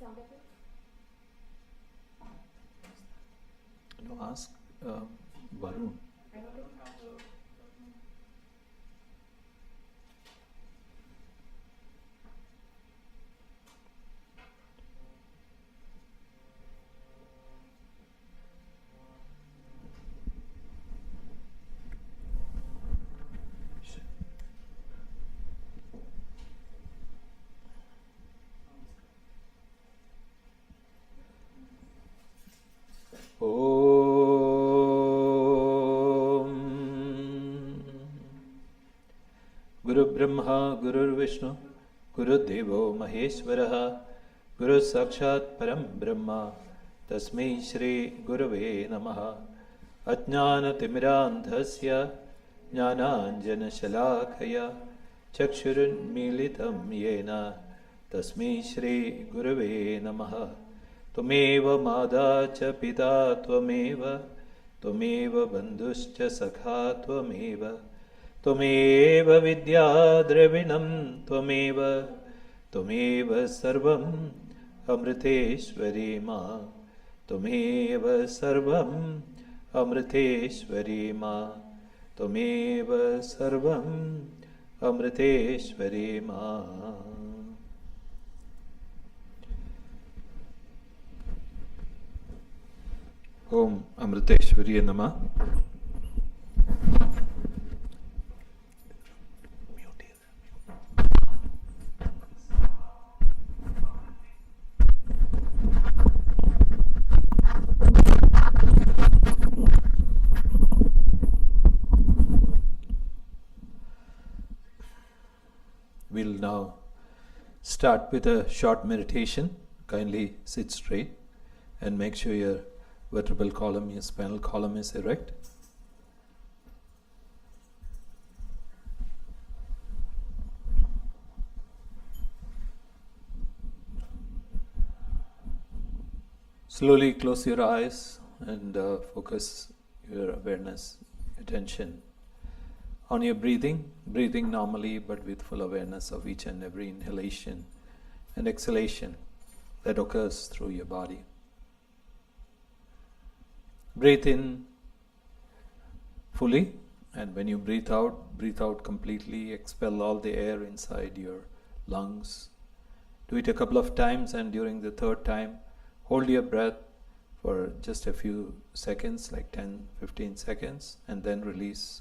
sound effect? No, ask Varun. I don't know. Om Guru Brahma Guru Vishnu Guru Devo Maheshwaraha Guru Sakshat Param Brahma Tasmai Shri Gurave Namaha Ajnana Timirandhasya Jnananjana Shalakaya Chakshurun Militam Yena Tasmai Shri Gurave Namaha Tumeva Mada cha Pita Tvameva Tumeva Bandhuscha Sakha Tvameva Tumeva Vidya Dravinam Tvameva Tumeva Sarvam Amriteshwari Ma Tumeva Sarvam Amriteshwari Ma Tumeva Sarvam Amriteshwari Ma. Om Amriteshwari Nama. We'll now start with a short meditation. Kindly sit straight and make sure your vertebral column, your spinal column is erect. Slowly close your eyes and focus your awareness, attention on your breathing normally but with full awareness of each and every inhalation and exhalation that occurs through your body. Breathe in fully, and when you breathe out completely, expel all the air inside your lungs. Do it a couple of times, and during the third time, hold your breath for just a few seconds, like 10-15 seconds, and then release.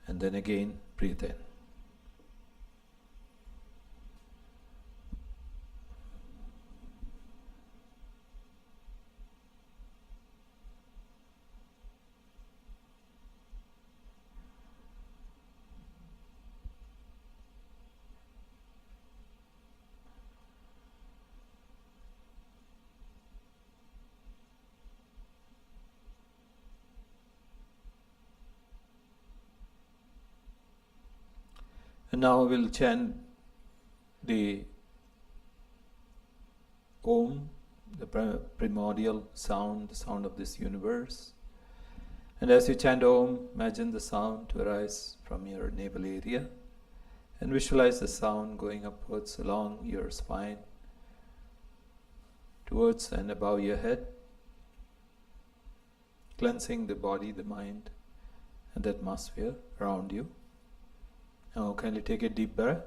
And then again, breathe in. And now we'll chant the Om, the primordial sound, the sound of this universe. And as you chant Om, imagine the sound to arise from your navel area and visualize the sound going upwards along your spine, towards and above your head, cleansing the body, the mind, and the atmosphere around you. Now kindly take a deep breath.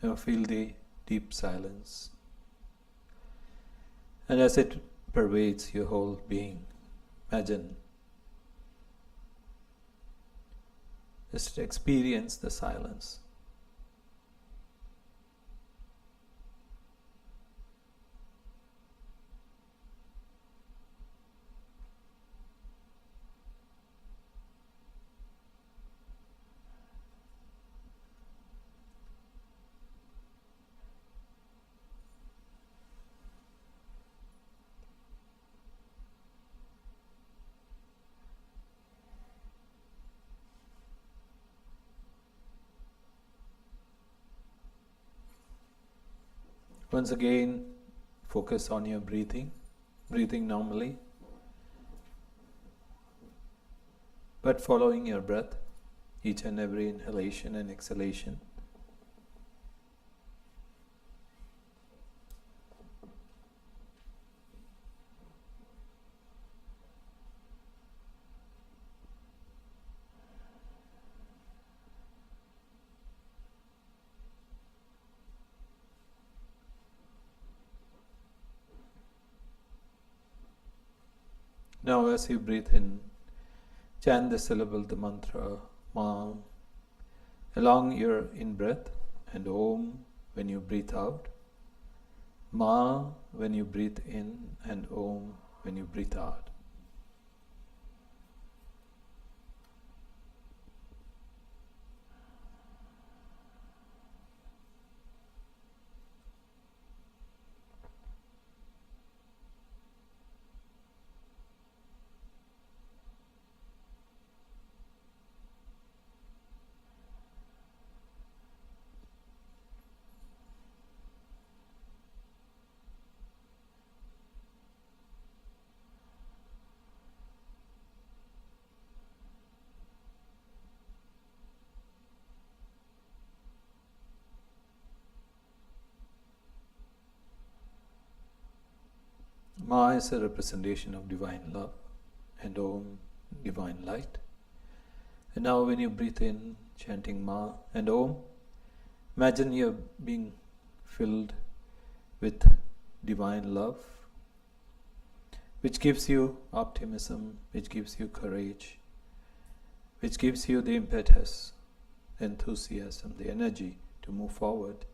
Now feel the deep silence. And as it pervades your whole being, imagine, just experience the silence. Once again, focus on your breathing normally, but following your breath, each and every inhalation and exhalation. Now as you breathe in, chant the syllable, the mantra, Ma, along your in-breath, and Om when you breathe out, Ma when you breathe in, and Om when you breathe out. Ma is a representation of divine love, and Om, divine light. And now when you breathe in, chanting Ma and Om, imagine you're being filled with divine love, which gives you optimism, which gives you courage, which gives you the impetus, enthusiasm, the energy to move forward.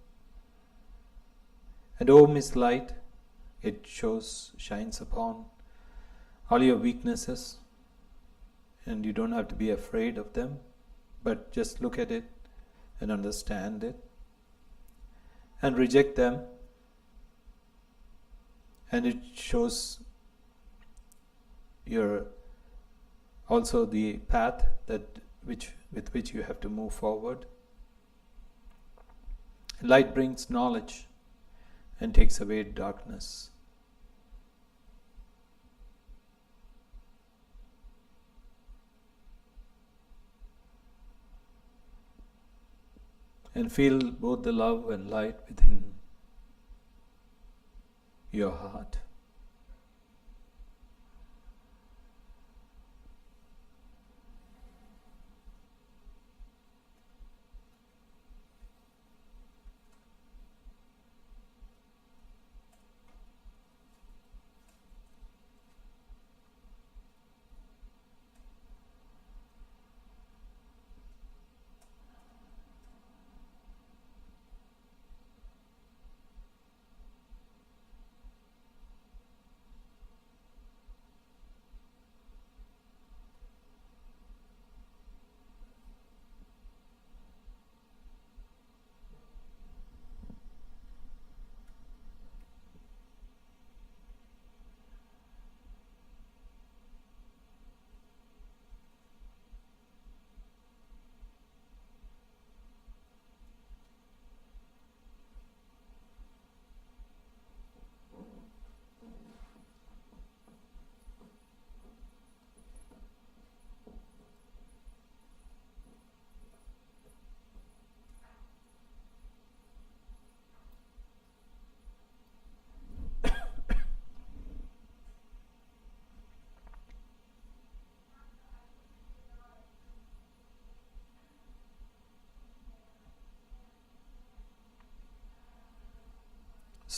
And Om is light. It shines upon all your weaknesses, and you don't have to be afraid of them, but just look at it and understand it and reject them. And it shows your also the path with which you have to move forward. Light brings knowledge and takes away darkness. And feel both the love and light within your heart.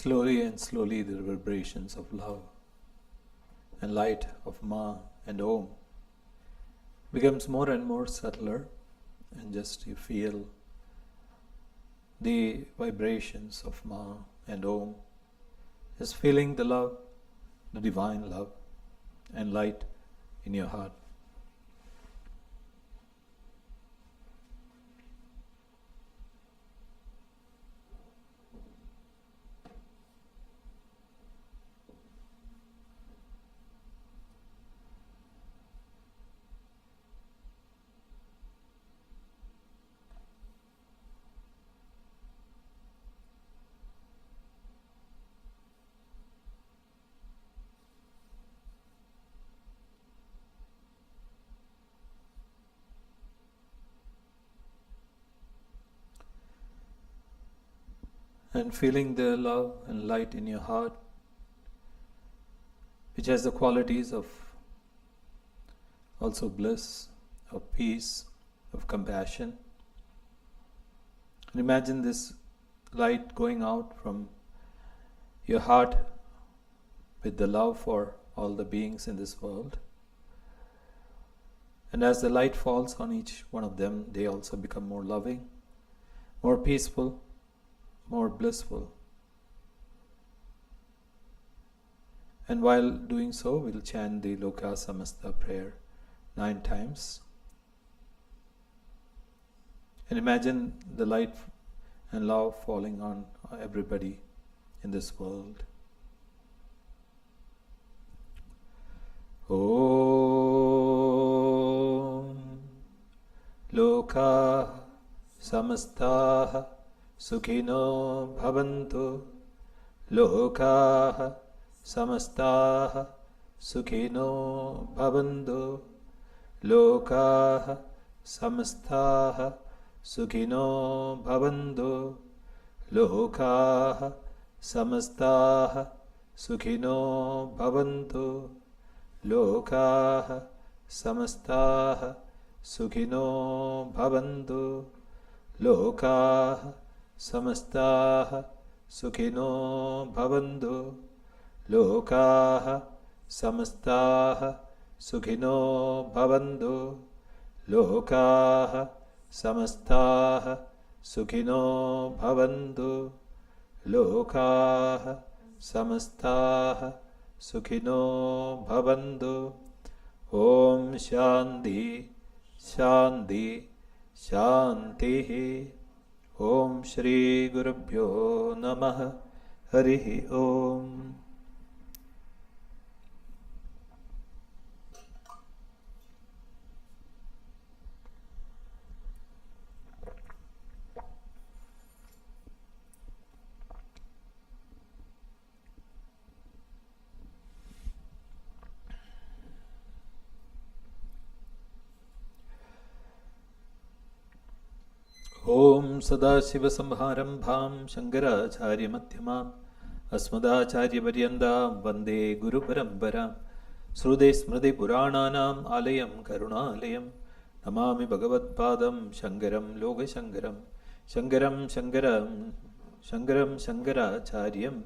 slowly and slowly the vibrations of love and light of Ma and Om becomes more and more subtler, and just you feel the vibrations of Ma and Om, just feeling the love, the divine love and light in your heart. And feeling the love and light in your heart, which has the qualities of also bliss, of peace, of compassion. And imagine this light going out from your heart with the love for all the beings in this world. And as the light falls on each one of them, they also become more loving, more peaceful, more blissful. And while doing so, we'll chant the Lokasamastha Prayer 9 times. And imagine the light and love falling on everybody in this world. Om Loka Samastha Sukhino Bhavantu. Loka Samastha Sukhino Bhavantu. Loka Samastha Sukhino Bhavantu. Loka Samastha Sukhino Bhavantu. Loka Samastha Sukhino Bhavantu. Loka Samastha Sukhino Bhavantu. Loka Samastha Sukhino Bhavantu. Loka Samastha Sukhino Bhavantu. Loka Samastha Sukhino Bhavantu. Om Shanti Shanti Shanti. Om Shri Gurubhyo Namaha. Harihi Om. Om Sadashivasamharambham Shankaracharya Madhyamam Asmadacharya Paryandam Vande Guru Paramparam Srude Smriti Purananam Alayam Karunalayam Namami Bhagavatpadam Shankaram Logashankaram Shankaram Shankaram Shankaram Shankaracharyam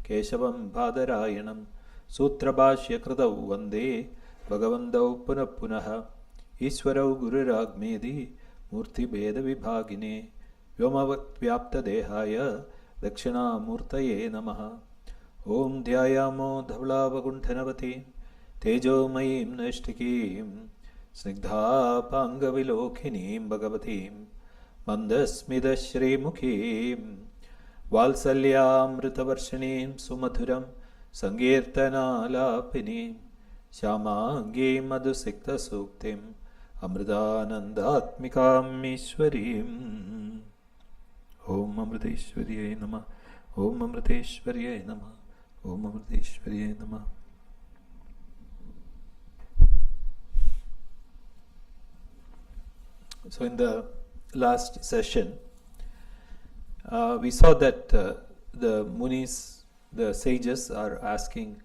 Keshavam Bhadarayanam Sutrabhashya Kritau Vande Bhagavandau Punapunaha Ishwarau Gururagmedi Murti Bheda Vibhagine Vyomavakt Vyapta Dehaya Dakshinamurtaye Namaha. Om Dhyayamo Dhavla Vagunthanavati Tejo Mayim Nashtikim Snigdha Pangavilokinim Bhagavatim Mandasmida Shri Mukhim Valsalyamritavarshanim Sumathuram Sankirtana Lapinim Shyamangi Madhusikta Suktim Amridanandatmikam Ishwarim. Om Amriteshwarye Namah. Om Amriteshwarye Namah. Om Amriteshwarye Namah. So in the last session, we saw that the Munis, the sages, are asking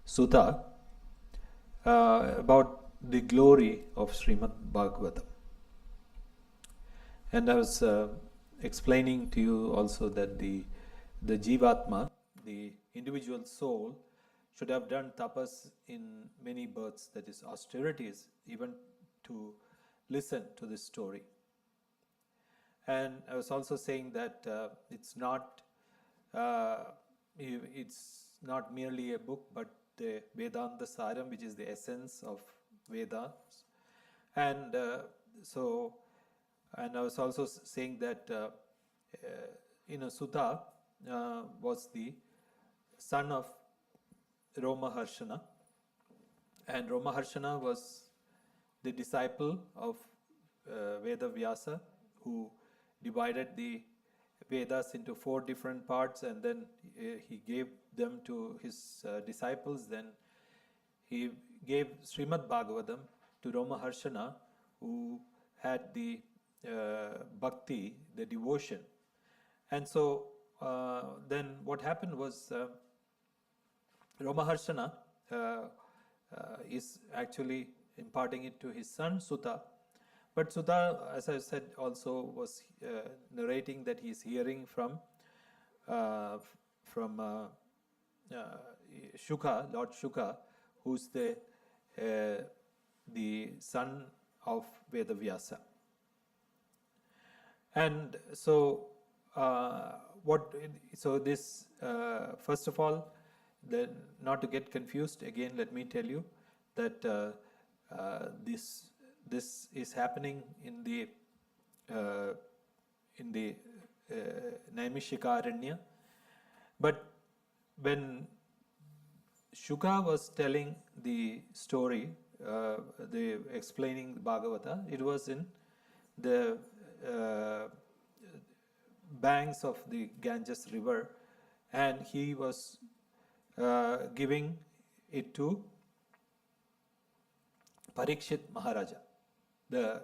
Sutta about the glory of Srimad Bhagavatam. And I was explaining to you also that the Jivatma, the individual soul should have done tapas in many births, that is austerities, even to listen to this story. And I was also saying that it's not merely a book, but the Vedanta Saram, which is the essence of Vedas. And and I was also saying that Sutta was the son of Romaharshana, and Romaharshana was the disciple of Vedavyasa, who divided the Vedas into 4 different parts, and then he gave them to his disciples. Then he gave Srimad Bhagavatam to Romaharshana, who had the bhakti, the devotion. And so then what happened was Romaharshana is actually imparting it to his son Sutta. But Sutta, as I said, also was narrating that he is hearing from Shuka, Lord Shuka, who's the son of Vedavyasa. And so this first of all, then not to get confused again, let me tell you that this is happening in the Naimishika but when Shuka was telling the story, explaining the Bhagavata, it was in the banks of the Ganges river, and he was giving it to Parikshit Maharaja, the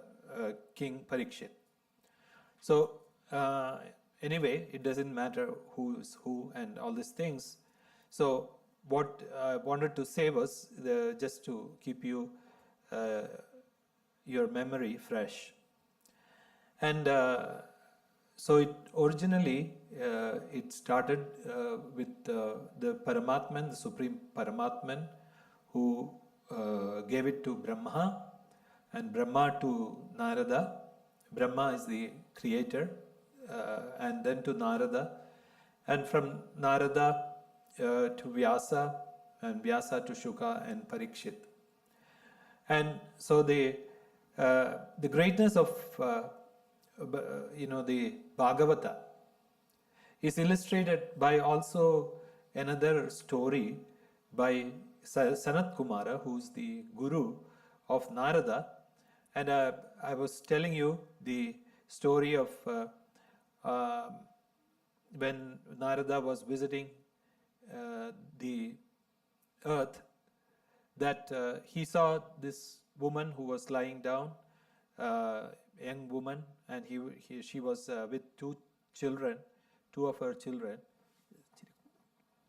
King Parikshit. So anyway, it doesn't matter who is who and all these things. So what I wanted to say was just to keep your memory fresh. And so it originally it started with the Paramatman, the Supreme Paramatman, who gave it to Brahma, and Brahma to Narada. Brahma is the creator, and then to Narada, and from Narada to Vyasa, and Vyasa to Shuka and Parikshit. And so the greatness of the Bhagavata is illustrated by also another story by Sanat Kumara, who's the guru of Narada. And I was telling you the story of when Narada was visiting the earth, that he saw this woman who was lying down, young woman, and she was with 2 children, 2 of her children.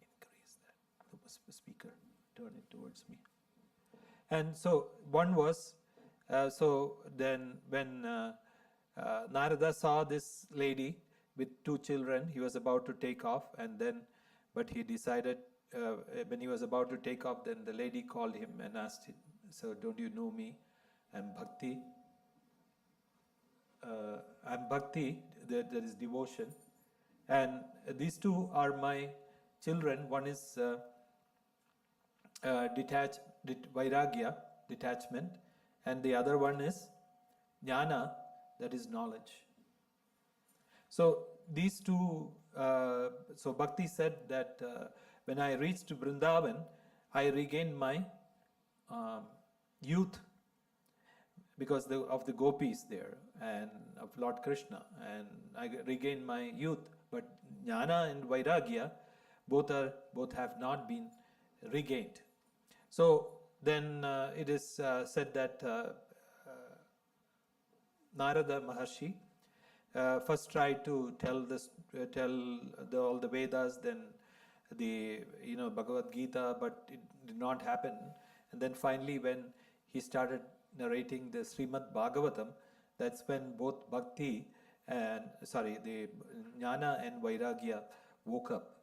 Increase that, the speaker, turn it towards me. And so one was, so then when Narada saw this lady with 2 children, he was about to take off, but he decided, when he was about to take off, then the lady called him and asked him, "So don't you know me? I'm Bhakti. I'm Bhakti, that is devotion. And these 2 are my children. One is Vairagya, detachment, and the other one is Jnana, that is knowledge." So these 2, so Bhakti said that when I reached Vrindavan, I regained my youth because of the gopis there and of Lord Krishna, and I regained my youth. But Jnana and Vairagya both have not been regained. So then it is said that Narada Maharshi first tried to tell all the Vedas, then the Bhagavad Gita, but it did not happen. And then finally, when he started narrating the Srimad Bhagavatam, that's when both the Jnana and Vairagya woke up.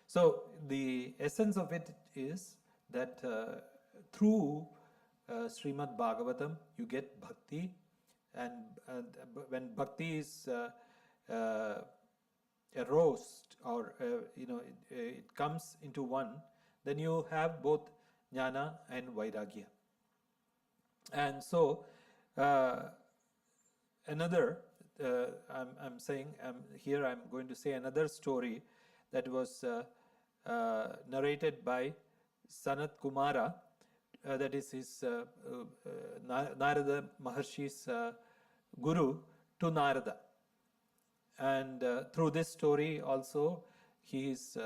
So the essence of it is that through Srimad Bhagavatam you get bhakti, and when bhakti is aroused, or it comes into one, then you have both jnana and vairagya. And so another I'm saying here I'm going to say another story that was narrated by Sanat Kumara, that is his Narada Maharshi's guru to Narada. And through this story also he is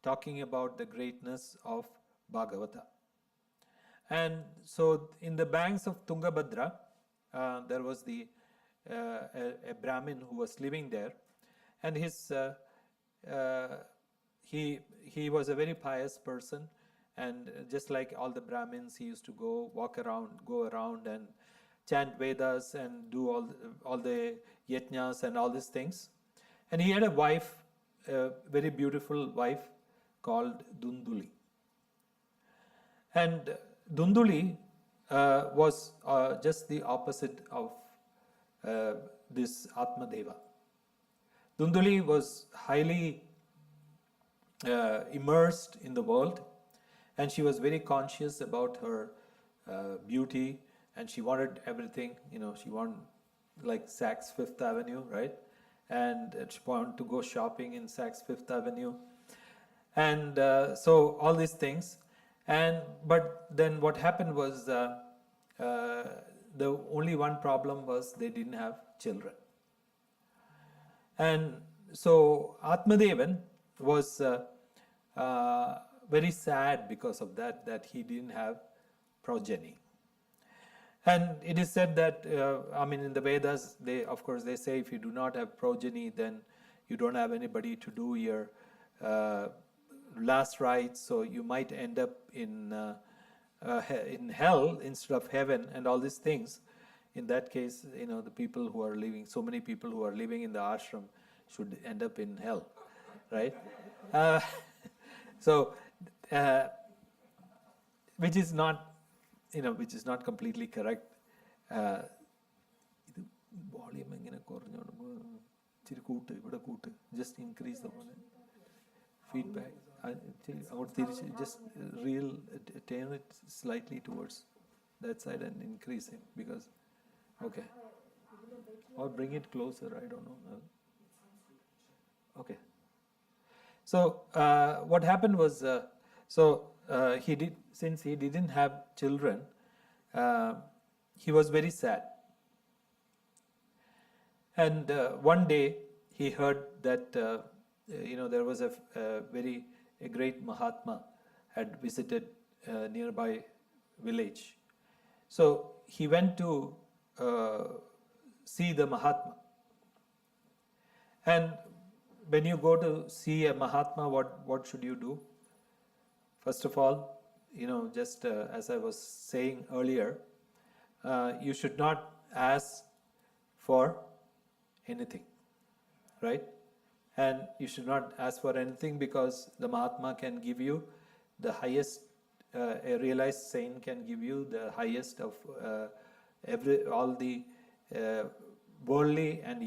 talking about the greatness of Bhagavata. And so in the banks of Tungabhadra there was a Brahmin who was living there, and his he was a very pious person, and just like all the Brahmins, he used to go around and chant Vedas and do all the yajnas and all these things. And he had a wife, a very beautiful wife called Dunduli. And Dunduli was just the opposite of this Atmadeva. Dunduli was highly immersed in the world, and she was very conscious about her beauty, and she wanted everything. She wanted like Saks Fifth Avenue, right? And she wanted to go shopping in Saks Fifth Avenue, and so all these things. But then what happened was the only one problem was they didn't have children. And so Atmadevan was very sad because of that he didn't have progeny. And it is said that, in the Vedas, they say if you do not have progeny, then you don't have anybody to do your last rites, so you might end up in hell instead of heaven and all these things. In that case, the people who are living, so many people who are living in the ashram should end up in hell, right? Which is not completely correct. Volume just increase the volume. Feedback. Just turn it slightly towards that side and increase it, because okay, or bring it closer. I don't know. Okay. So what happened was, since he didn't have children, he was very sad. And one day he heard that there was a great Mahatma had visited a nearby village. So he went to see the Mahatma. And when you go to see a Mahatma, what should you do? First of all, just as I was saying earlier, you should not ask for anything, right? And you should not ask for anything, because the Mahatma can give you the highest, a realized saint can give you the highest of all the worldly and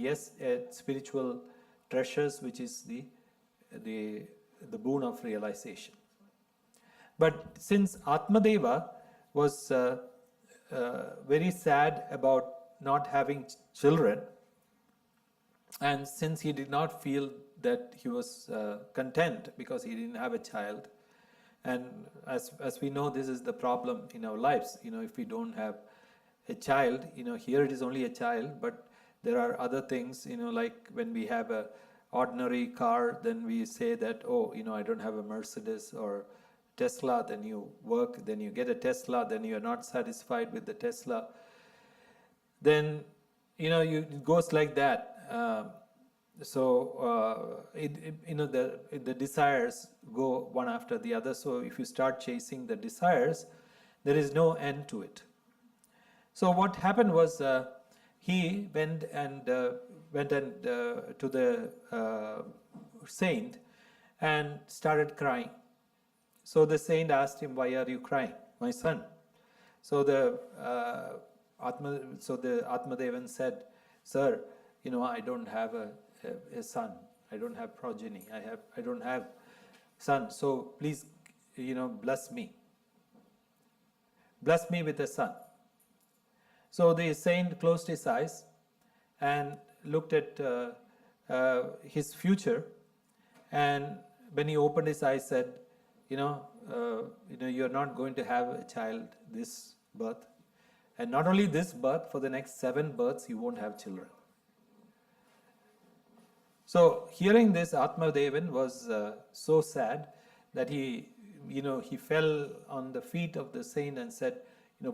spiritual treasures, which is the boon of realization. But since Atmadeva was very sad about not having children, and since he did not feel that he was content because he didn't have a child, and as we know, this is the problem in our lives. If we don't have a child, here it is only a child, but there are other things, like when we have a ordinary car, then we say that, I don't have a Mercedes or Tesla. Then you work, then you get a Tesla, then you are not satisfied with the Tesla. Then it goes like that. The desires go one after the other. So if you start chasing the desires, there is no end to it. So what happened was, he went to the saint, and started crying. So the saint asked him, "Why are you crying, my son?" So the Atmadevan said, "Sir, I don't have a son. I don't have progeny. I don't have son. So please, bless me. Bless me with a son." So the saint closed his eyes and looked at his future, and when he opened his eyes, said, "You're not going to have a child this birth, and not only this birth, for the next 7 births you won't have children." So hearing this, Atmadevan was so sad that he fell on the feet of the saint and said,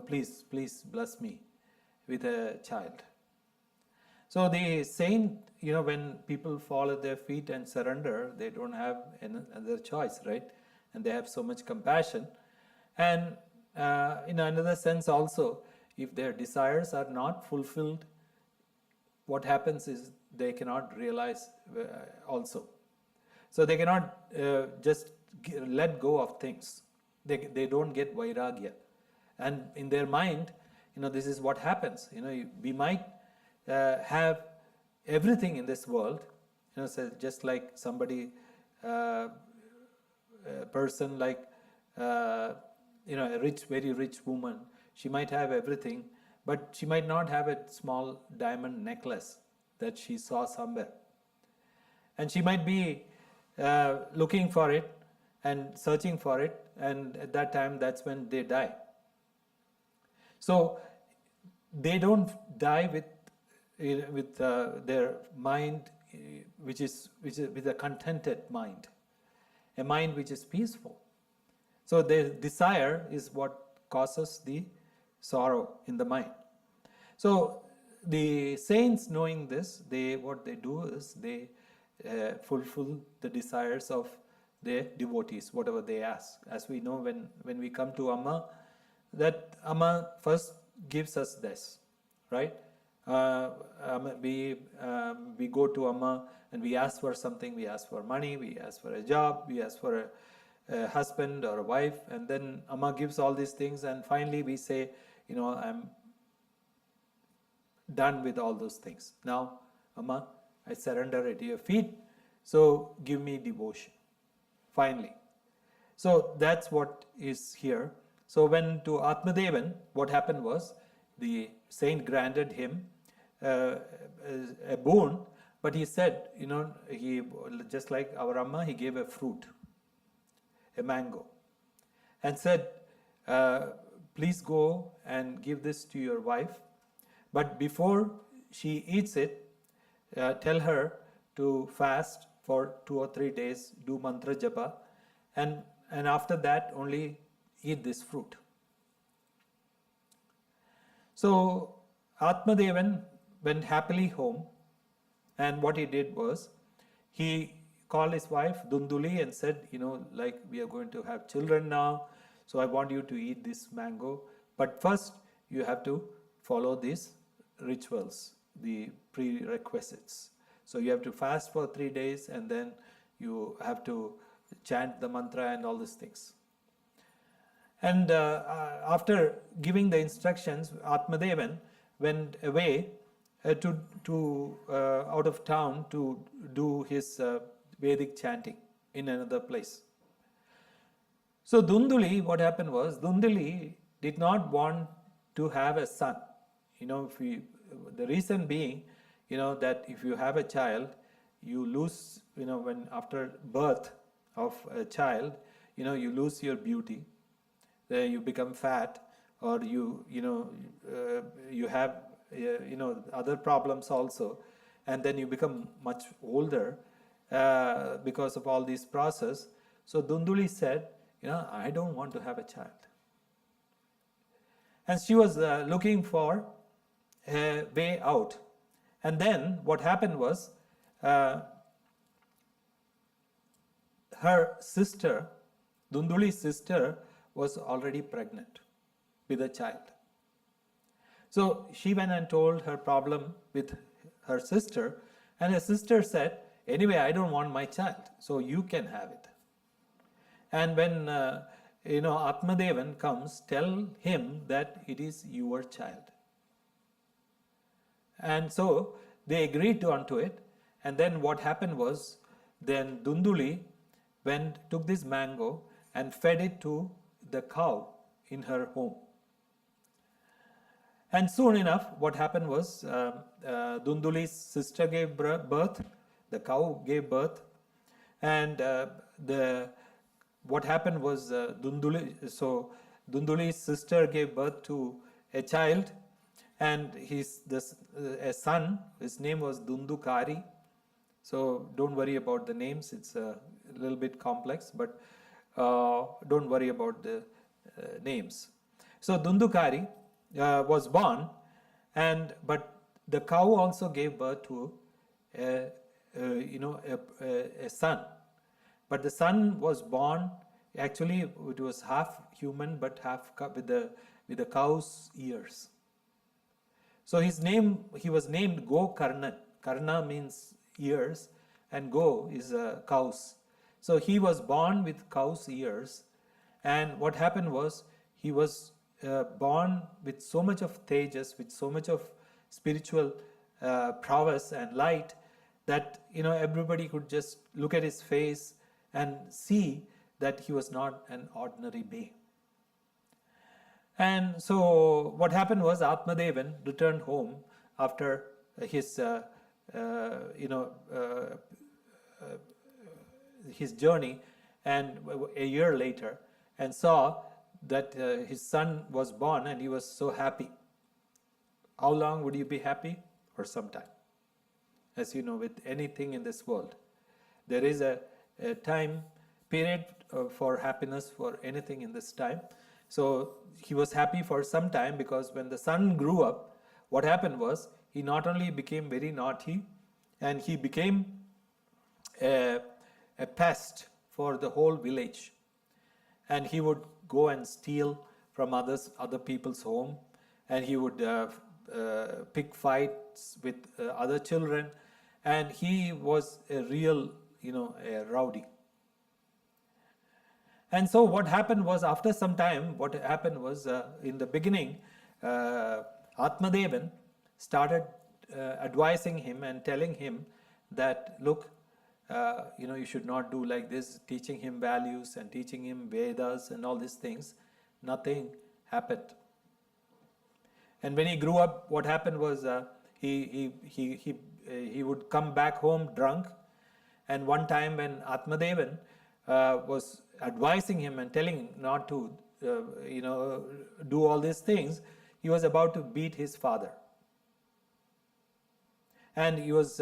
"Please bless me with a child." So the saint, when people fall at their feet and surrender, they don't have another choice, right? And they have so much compassion. And in another sense also, if their desires are not fulfilled, what happens is they cannot realize also. So they cannot just let go of things. They don't get vairagya. And in their mind, this is what happens. We might have everything in this world, so just like somebody, a person like, a very rich woman, she might have everything, but she might not have a small diamond necklace that she saw somewhere. And she might be looking for it and searching for it, and at that time, that's when they die. So they don't die with their mind, which is with a contented mind, a mind which is peaceful. So their desire is what causes the sorrow in the mind. So the saints, knowing this, what they do is they fulfill the desires of their devotees, whatever they ask. As we know, when we come to Amma, that Amma first gives us this, right? We go to Amma and we ask for something. We ask for money, we ask for a job, we ask for a husband or a wife, and then Amma gives all these things, and finally we say, I'm done with all those things. Now, Amma, I surrender at your feet, so give me devotion. Finally. So that's what is here. So when to Atmadevan, what happened was, the saint granted him a boon, but he said, he, just like our Amma, he gave a fruit, a mango, and said, please go and give this to your wife, but before she eats it, tell her to fast for 2 or 3 days, do mantra japa, and after that only eat this fruit. So Atmadevan went happily home, and what he did was, he called his wife Dunduli and said, we are going to have children now, so I want you to eat this mango, but first you have to follow these rituals, the prerequisites. So you have to fast for 3 days, and then you have to chant the mantra and all these things. And after giving the instructions, Atmadevan went away to out of town to do his Vedic chanting in another place. So Dunduli, what happened was, Dunduli did not want to have a son. The reason being, that if you have a child, you lose, when after birth of a child, you lose your beauty. You become fat, or you have other problems also, and then you become much older because of all these process. So Dunduli said, I don't want to have a child, and she was looking for a way out. And then what happened was, her sister, Dunduli's sister, was already pregnant with a child. So she went and told her problem with her sister, and her sister said, anyway, I don't want my child, so you can have it. And when Atmadevan comes, tell him that it is your child. And so they agreed onto it. And then what happened was, then Dunduli took this mango and fed it to the cow in her home. And soon enough, what happened was, Dunduli's sister gave birth, the cow gave birth, and what happened was, Dunduli's sister gave birth to a child, and a son. His name was Dundukari. So don't worry about the names; it's a little bit complex, but don't worry about the names. So Dundukari was born, but the cow also gave birth to a son. But the son was born, actually it was half human but half with the cow's ears. So he was named Gokarna. Karna means ears, and Go is cows. So he was born with cow's ears, and what happened was, he was born with so much of tejas, with so much of spiritual prowess and light, that everybody could just look at his face and see that he was not an ordinary being. And so what happened was, Atmadevan returned home after his his journey, and a year later, and saw that his son was born, and he was so happy. How long would you be happy? For some time. As you know, with anything in this world, there is a time period for happiness for anything in this time. So he was happy for some time, because when the son grew up, what happened was, he not only became very naughty, and he became a pest for the whole village. And he would go and steal from other people's home, and he would pick fights with other children, and he was a real, a rowdy. And so what happened was, after some time, in the beginning, Atmadevan started advising him and telling him that, look, you should not do like this, teaching him values and teaching him Vedas and all these things. Nothing happened. And when he grew up, what happened was, he would come back home drunk. And one time when Atmadevan was advising him and telling him not to, do all these things, he was about to beat his father. And he was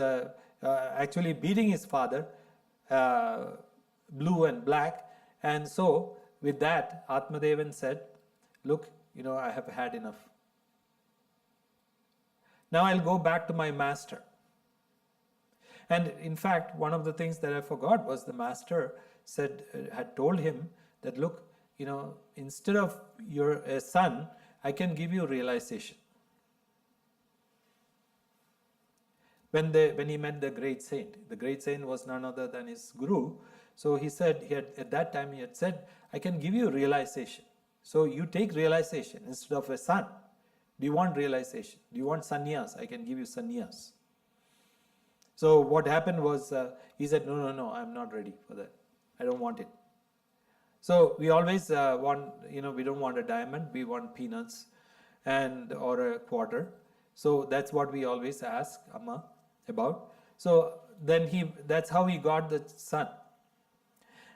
actually beating his father, blue and black. And so with that, Atmadevan said, look, I have had enough. Now I'll go back to my master. And in fact, one of the things that I forgot was, the master had told him that, look, instead of your son, I can give you realization. When he met the great saint was none other than his guru. So he said, at that time he had said, I can give you realization. So you take realization instead of a son. Do you want realization? Do you want sannyas? I can give you sannyas. So what happened was, he said, no, I'm not ready for that. I don't want it. So we always want, we don't want a diamond, we want peanuts or a quarter. So that's what we always ask Amma about. So then that's how he got the son.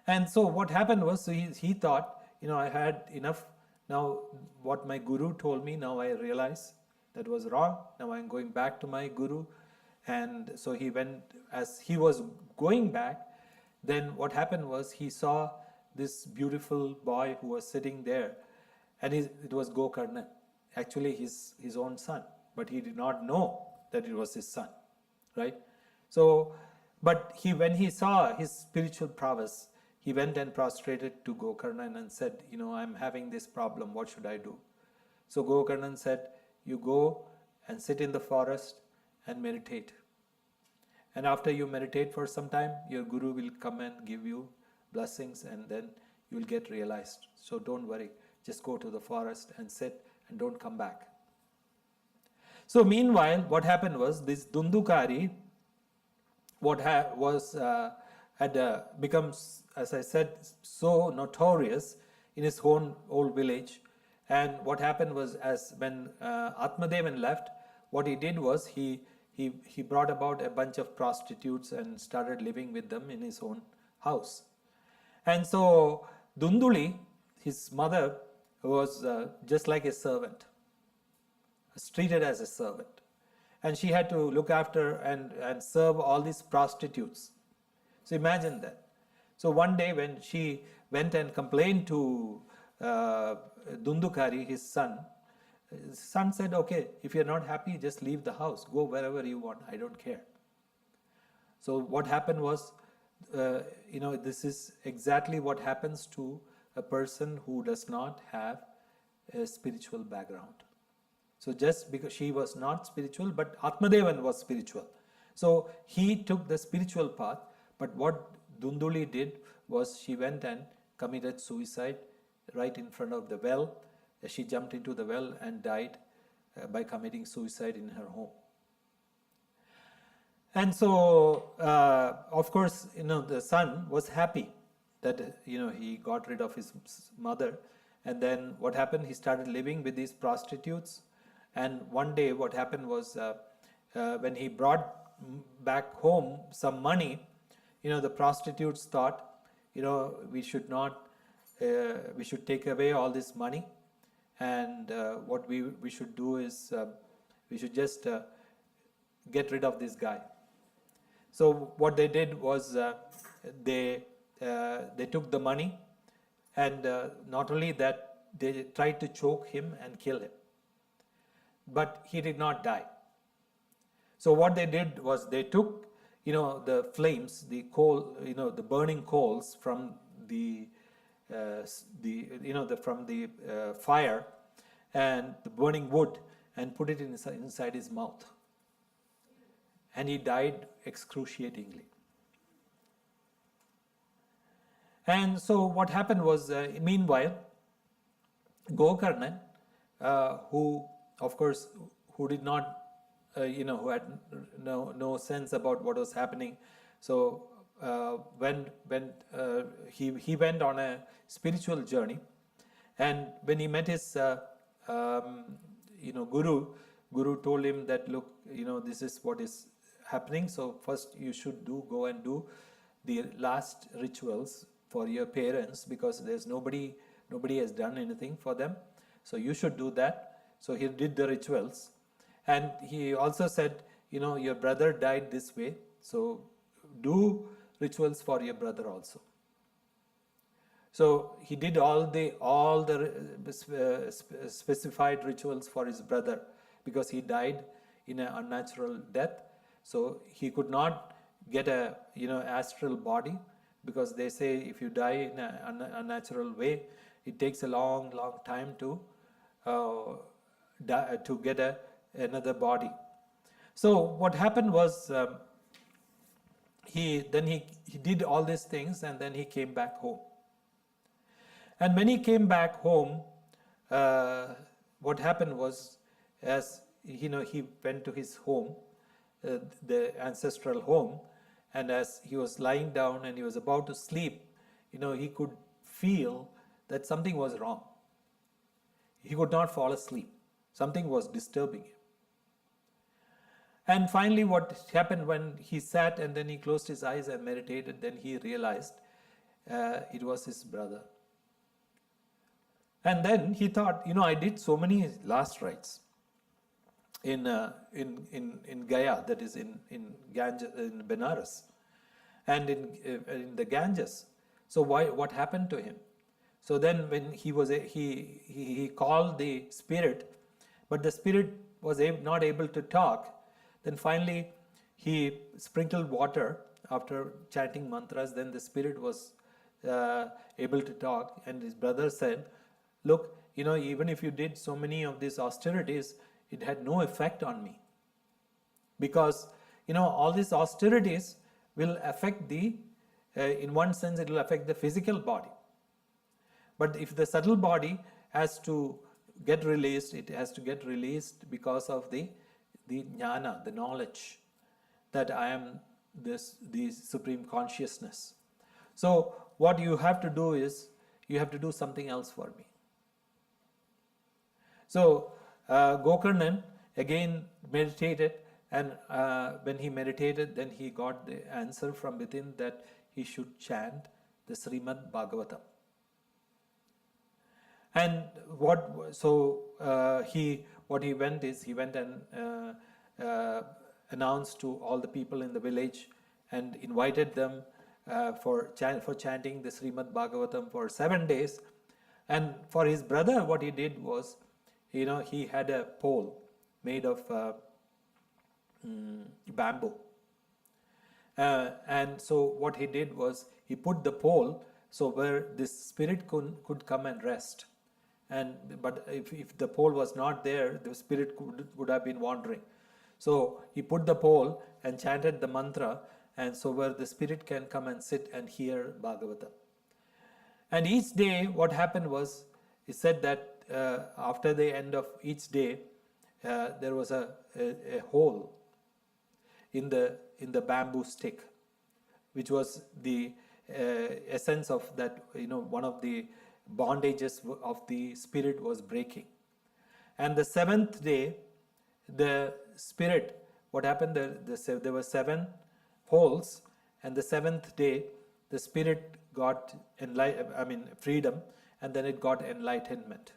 And so what happened was, so he thought, I had enough. Now what my guru told me, now I realize that was wrong. Now I'm going back to my guru. And so he went, as he was going back, then what happened was, he saw this beautiful boy who was sitting there, and it was Gokarna, actually his own son, but he did not know that it was his son, right? So, but when he saw his spiritual prowess, he went and prostrated to Gokarna and said, I'm having this problem, what should I do? So Gokarna said, you go and sit in the forest and meditate. And after you meditate for some time, your guru will come and give you blessings, and then you will get realized. So don't worry. Just go to the forest and sit and don't come back. So meanwhile, what happened was this Dundukari, had become, as I said, so notorious in his own old village. And what happened was, as when Atmadevan left, what he did was he brought about a bunch of prostitutes and started living with them in his own house. And so Dunduli, his mother, was just like a servant, treated as a servant. And she had to look after and serve all these prostitutes. So imagine that. So one day when she went and complained to Dundukari, his son said, okay, if you're not happy, just leave the house. Go wherever you want. I don't care. So what happened was, this is exactly what happens to a person who does not have a spiritual background. So just because she was not spiritual, but Atmadevan was spiritual. So he took the spiritual path, but what Dunduli did was she went and committed suicide right in front of the well. She jumped into the well and died by committing suicide in her home. And so, of course, the son was happy that, he got rid of his mother. And then what happened? He started living with these prostitutes. And one day what happened was, when he brought back home some money, the prostitutes thought, we should take away all this money. And what we should do is, we should just get rid of this guy. So what they did was, they took the money, and not only that, they tried to choke him and kill him. But he did not die. So what they did was they took, the flames, the coal, the burning coals from the fire and the burning wood, and put it inside his mouth. And he died excruciatingly. And so what happened was, meanwhile, Gokarnan, who did not, who had no sense about what was happening. So when he went on a spiritual journey, and when he met his guru told him that, look, this is what is happening. So first you should go and do the last rituals for your parents, because there's nobody has done anything for them. So you should do that. So he did the rituals, and he also said, your brother died this way, so do rituals for your brother also. So he did all the specified rituals for his brother, because he died in an unnatural death. So he could not get a astral body, because they say if you die in an unnatural way, it takes a long time to get another body. So what happened was, he did all these things, and then he came back home. And when he came back home, what happened was, as he went to his home, the ancestral home, and as he was lying down and he was about to sleep, he could feel that something was wrong. He could not fall asleep. Something was disturbing him. And finally, what happened when he sat and then he closed his eyes and meditated, then he realized it was his brother. And then he thought, I did so many last rites in Gaya, that is in Benares, and in the Ganges. So what happened to him? So then when he called the spirit, but the spirit was not able to talk. Then finally he sprinkled water after chanting mantras. Then the spirit was able to talk, and his brother said, look, even if you did so many of these austerities, it had no effect on me, because all these austerities will affect in one sense, it will affect the physical body. But if the subtle body has to get released, it has to get released because of the jnana, the knowledge that I am the supreme consciousness. So what you have to do is, you have to do something else for me. So Gokarnan again meditated, and when he meditated, then he got the answer from within that he should chant the Srimad Bhagavatam. And what he went and announced to all the people in the village and invited them for chanting the Srimad Bhagavatam for 7 days. And for his brother, what he did was, he had a pole made of bamboo. And so what he did was, he put the pole so where this spirit could come and rest. But if the pole was not there, the spirit would have been wandering. So he put the pole and chanted the mantra, and so where the spirit can come and sit and hear Bhagavata. And each day what happened was, he said that after the end of each day, there was a hole in the bamboo stick, which was the essence of that, one of the bondages of the spirit was breaking. And the 7th day, the spirit, what happened, there were 7 holes, and the 7th day, the spirit got freedom, and then it got enlightenment.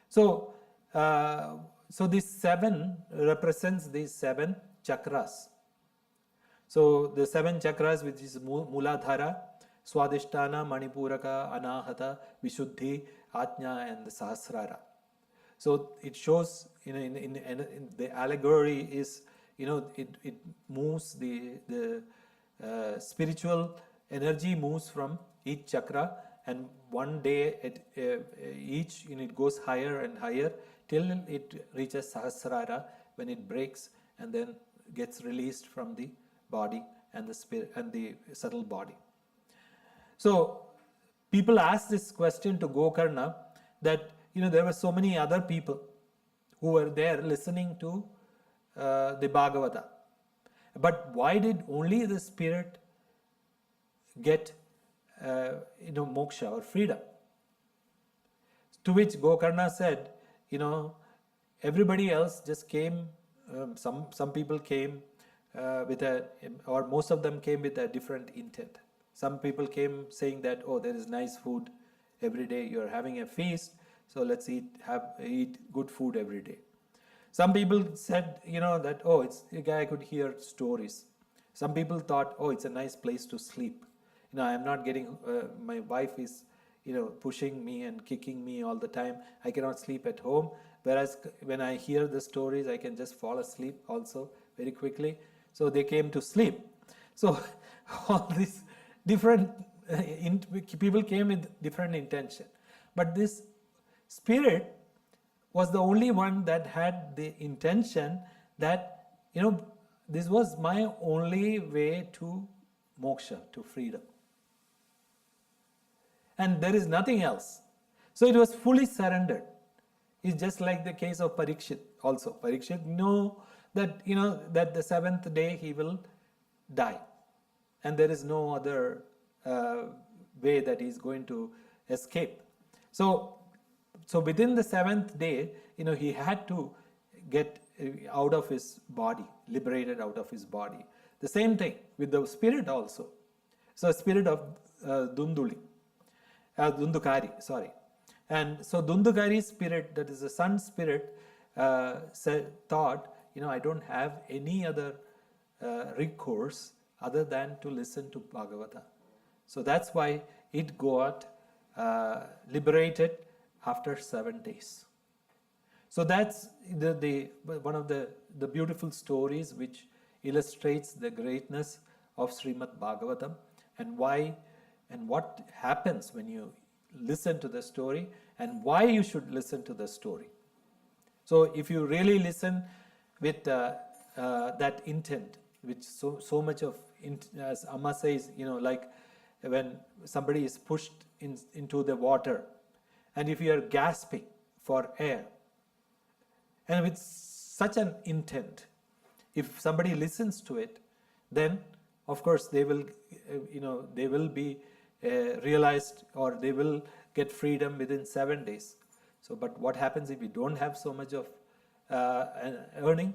So this 7 represents these 7 chakras. So the 7 chakras, which is Muladhara, Swadhisthana, Manipuraka, Anahata, Vishuddhi, Ajna, and the Sahasrara. So it shows, in the allegory is, it moves, the spiritual energy moves from each chakra, and one day it goes higher and higher till it reaches Sahasrara, when it breaks and then gets released from the body and the spirit and the subtle body. So people ask this question to Gokarna, that there were so many other people who were there listening to the Bhagavata, but why did only the spirit get moksha or freedom? To which Gokarna said, everybody else just came. Some people came or most of them came with a different intent. Some people came saying that, oh, there is nice food every day. You are having a feast, so let's eat good food every day. Some people said, that, oh, it's a guy could hear stories. Some people thought, oh, it's a nice place to sleep. I'm not getting, my wife is, pushing me and kicking me all the time. I cannot sleep at home. Whereas when I hear the stories, I can just fall asleep also very quickly. So they came to sleep. So all these different people came with different intention. But this spirit was the only one that had the intention that, this was my only way to moksha, to freedom. And there is nothing else. So it was fully surrendered. It's just like the case of Parikshit also. Parikshit knew that, that the 7th day he will die. And there is no other way that he is going to escape. So within the 7th day, he had to get out of his body, liberated out of his body. The same thing with the spirit also. So spirit of Dundukari, sorry. And so Dundukari's spirit, that is the sun spirit, thought, I don't have any other recourse other than to listen to Bhagavata. So that's why it got liberated after 7 days. So that's one of the beautiful stories which illustrates the greatness of Srimad Bhagavatam, and why and what happens when you listen to the story, and why you should listen to the story. So if you really listen with that intent, which so much of, as Amma says, like when somebody is pushed into the water, and if you are gasping for air, and with such an intent, if somebody listens to it, then of course they will, they will be realized, or they will get freedom within 7 days. So, but what happens if we don't have so much of earning?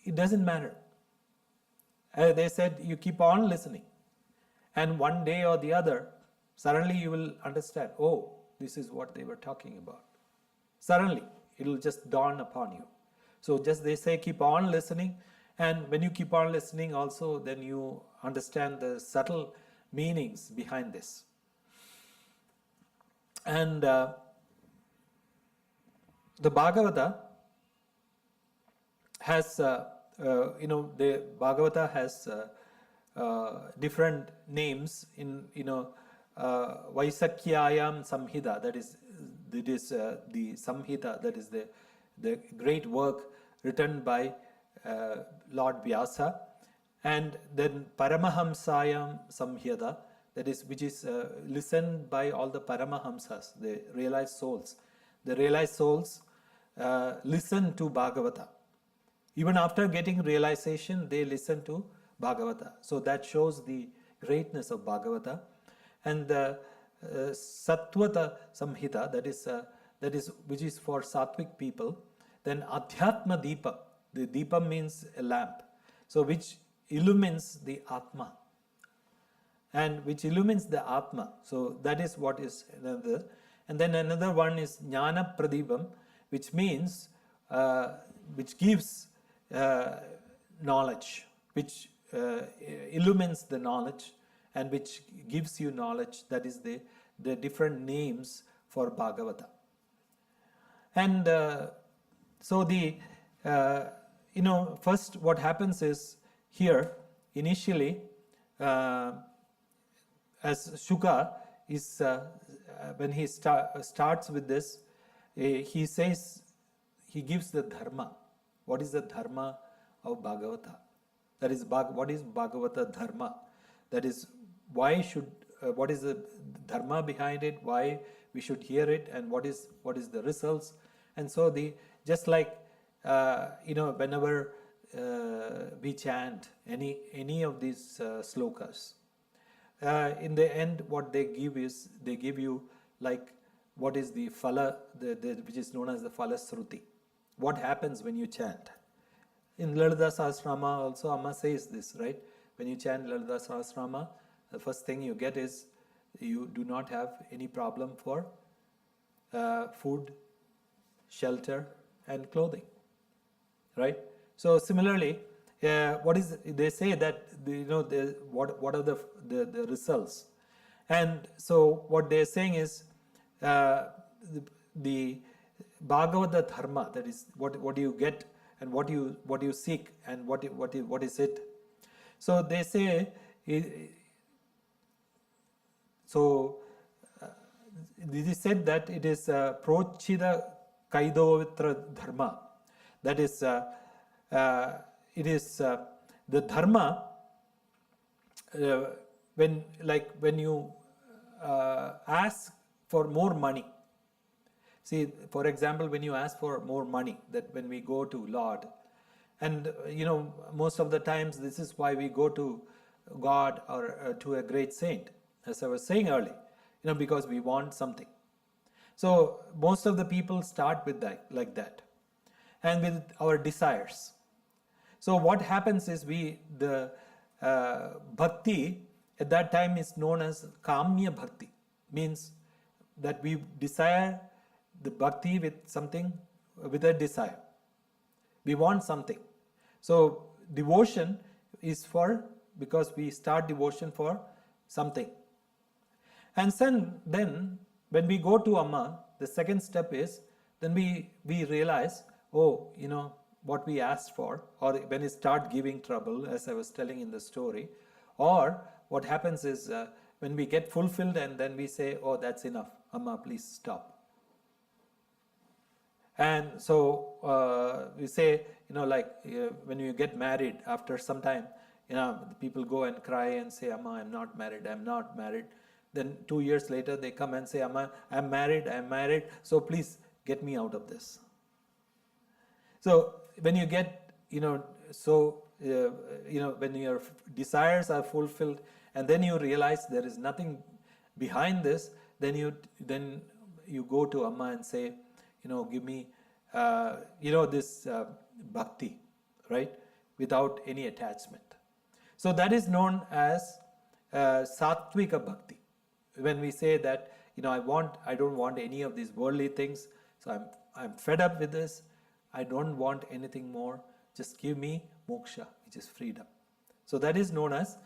It doesn't matter. They said you keep on listening, and one day or the other, suddenly you will understand, oh, this is what they were talking about. Suddenly, it will just dawn upon you. So just they say keep on listening, and when you keep on listening also, then you understand the subtle meanings behind this. And the Bhagavata has, the Bhagavata has different names in, Vaisakyayam Samhita, that is the Samhita, that is the great work written by Lord Vyasa, and then Paramahamsayam Samhita, that is, which is listened by all the Paramahamsas, the realized souls. The realized souls listen to Bhagavata. Even after getting realization, they listen to Bhagavata. So that shows the greatness of Bhagavata. And the Satwika Samhita, that is which is for Sattvic people. Then Adhyatma Deepa, the Deepa means a lamp, so which illumines the Atma, and which illumines the Atma. So that is what is another. And then another one is Jnana Pradipam, which means, which gives knowledge, which illumines the knowledge, and which gives you knowledge. That is the different names for Bhagavata. And so the, first what happens is here, initially, as Shuka is, when he starts with this, he says, he gives the Dharma. What is the Dharma of Bhagavata? That is, what is Bhagavata Dharma? That is, why should, what is the Dharma behind it, why we should hear it, and what is the results. And so just like, whenever we chant any of these slokas, in the end, what they give is, they give you like what is the phala, which is known as the phala sruti. What happens when you chant? In Lalita Sahasrama also, Amma says this, right? When you chant Lalita Sahasrama, the first thing you get is you do not have any problem for food, shelter, and clothing, right? So similarly, what is, they say that what are the results, and so what they are saying is the Bhagavata Dharma, that is what you get and what you seek and what is it. So they say, this is said that it is Prochida Kaidovitra Dharma. That is, it is the Dharma when you ask for more money. See, for example, when you ask for more money, that when we go to Lord, and most of the times this is why we go to God or to a great saint, as I was saying earlier, because we want something. So most of the people start with that, like that, and with our desires. So what happens is the bhakti at that time is known as Kamya Bhakti, means that we desire the bhakti with something, with a desire. We want something. So devotion is because we start devotion for something. And then when we go to Amma, the second step is, then we realize, what we asked for, or when it start giving trouble, as I was telling in the story, or what happens is when we get fulfilled and then we say, oh, that's enough, Amma, please stop. And so we say, like when you get married, after some time, the people go and cry and say, Amma, I'm not married, I'm not married. Then 2 years later, they come and say, Amma, I'm married, so please get me out of this. So when you get, when your desires are fulfilled, and then you realize there is nothing behind this, then you go to Amma and say, give me, this bhakti, right? Without any attachment. So that is known as Satwika Bhakti. When we say that, I don't want any of these worldly things, so I'm fed up with this, I don't want anything more, just give me moksha, which is freedom. So that is known as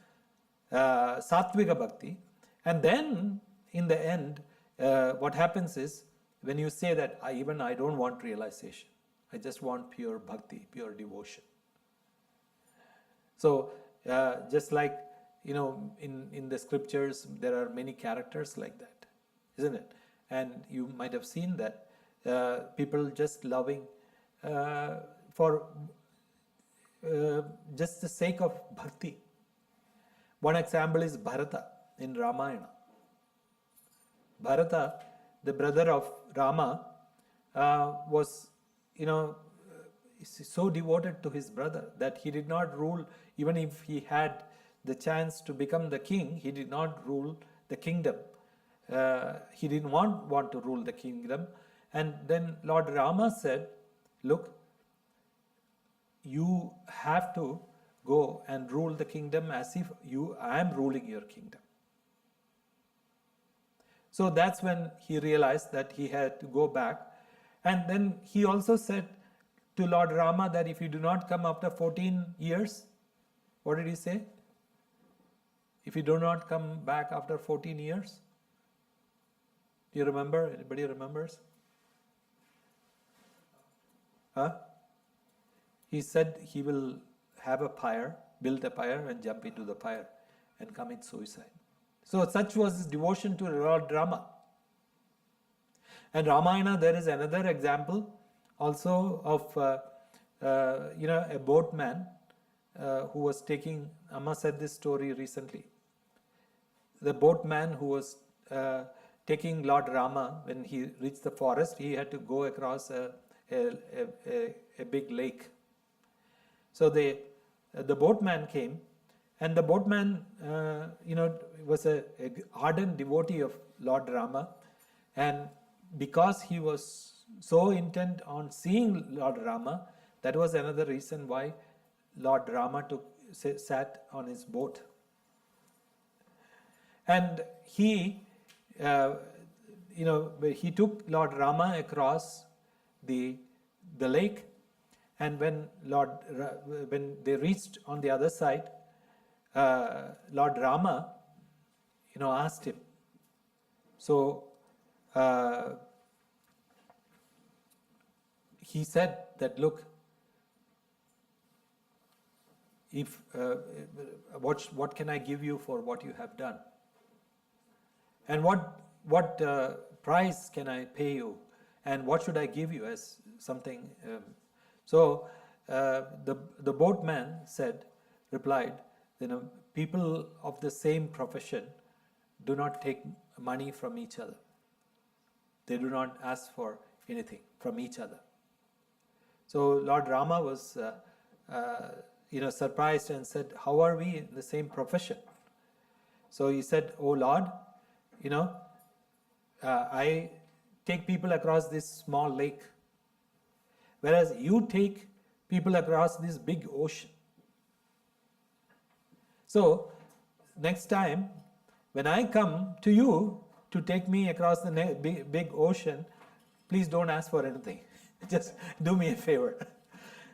Satwika Bhakti. And then in the end, what happens is, when you say that I don't want realization, I just want pure bhakti, pure devotion. So just like, in the scriptures, there are many characters like that, isn't it? And you might have seen that people just loving for just the sake of bhakti. One example is Bharata in Ramayana. Bharata, the brother of Rama, was, so devoted to his brother that he did not rule. Even if he had the chance to become the king, he did not rule the kingdom. He didn't want to rule the kingdom. And then Lord Rama said, look, you have to go and rule the kingdom as if I am ruling your kingdom. So that's when he realized that he had to go back. And then he also said to Lord Rama that if you do not come after 14 years, what did he say? If you do not come back after 14 years? Do you remember? Anybody remembers? Huh? He said he will have a pyre, build a pyre and jump into the pyre and commit suicide. So such was his devotion to Lord Rama. And Ramayana, there is another example also of a boatman who was taking, Amma said this story recently. The boatman who was taking Lord Rama, when he reached the forest, he had to go across a big lake. So the boatman came, and the boatman, was a ardent devotee of Lord Rama, and because he was so intent on seeing Lord Rama, that was another reason why Lord Rama sat on his boat. And he took Lord Rama across the lake, and when they reached on the other side, Lord Rama, asked him. So he said that, look, if what can I give you for what you have done? And what price can I pay you? And what should I give you as something? So the boatman replied, people of the same profession do not take money from each other. They do not ask for anything from each other. So Lord Rama was surprised and said, how are we in the same profession? So he said, oh Lord, I take people across this small lake, whereas you take people across this big ocean. So next time when I come to you to take me across the big ocean, please don't ask for anything. Just do me a favor.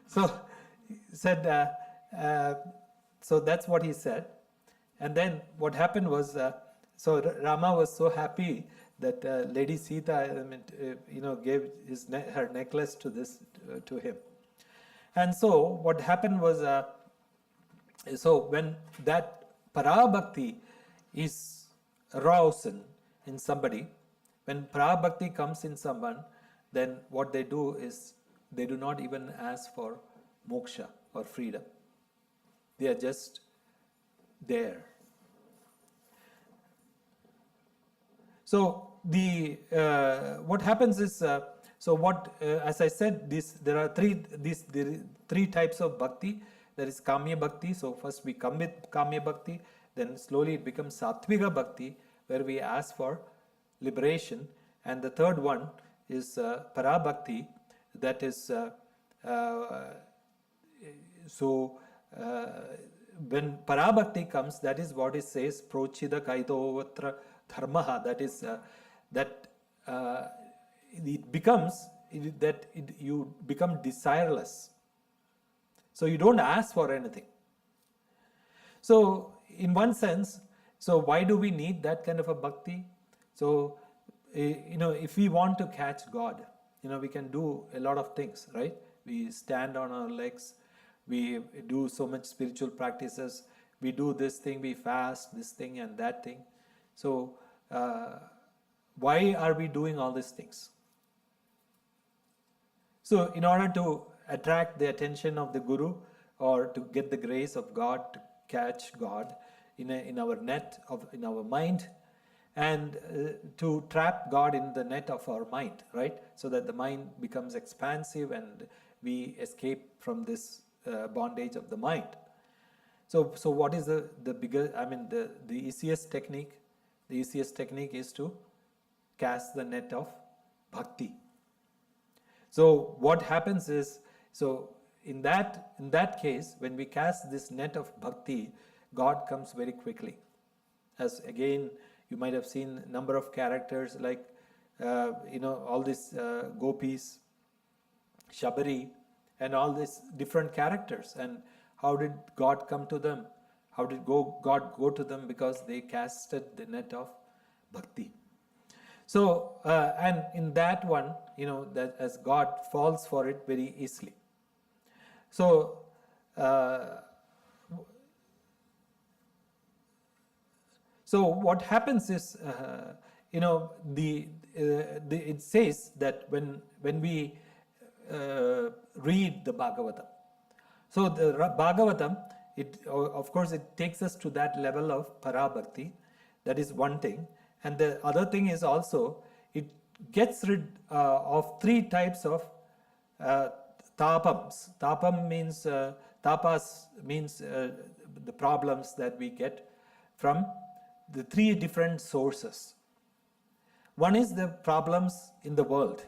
So said, so that's what he said. And then what happened was, so Rama was so happy that Lady Sita, gave her necklace to him. And so what happened was, so when that Parabhakti is aroused in somebody, when Parabhakti comes in someone, then what they do is they do not even ask for moksha or freedom. They are just there. So the what happens is as I said, there are three types of bhakti. There is Kamya Bhakti. So first we come with Kamya Bhakti, then slowly it becomes Satwika Bhakti, where we ask for liberation, and the third one is Para Bhakti, that is when Para Bhakti comes, that is what it says, Prochida Kaitovatra Dharma, that is it becomes you become desireless. So you don't ask for anything. So in one sense, so why do we need that kind of a bhakti? So if we want to catch God, we can do a lot of things, right? We stand on our legs, we do so much spiritual practices, we do this thing, we fast, this thing and that thing. So why are we doing all these things? So in order to attract the attention of the Guru, or to get the grace of God, to catch God in our net in our mind, and to trap God in the net of our mind, right? So that the mind becomes expansive and we escape from this bondage of the mind. So what is the bigger, the easiest technique? The easiest technique is to cast the net of bhakti. So what happens is, so in that case, when we cast this net of bhakti, God comes very quickly. As again, you might have seen a number of characters like all these gopis, Shabari, and all these different characters. And how did God come to them? How did God go to them? Because they casted the net of bhakti. So, and in that one, that as God falls for it very easily. So, what happens is, it says that when we read the Bhagavatam, so the Bhagavatam, of course, it takes us to that level of Para Bhakti. That is one thing. And the other thing is also, it gets rid of three types of tapams. Tapas means the problems that we get from the three different sources. One is the problems in the world,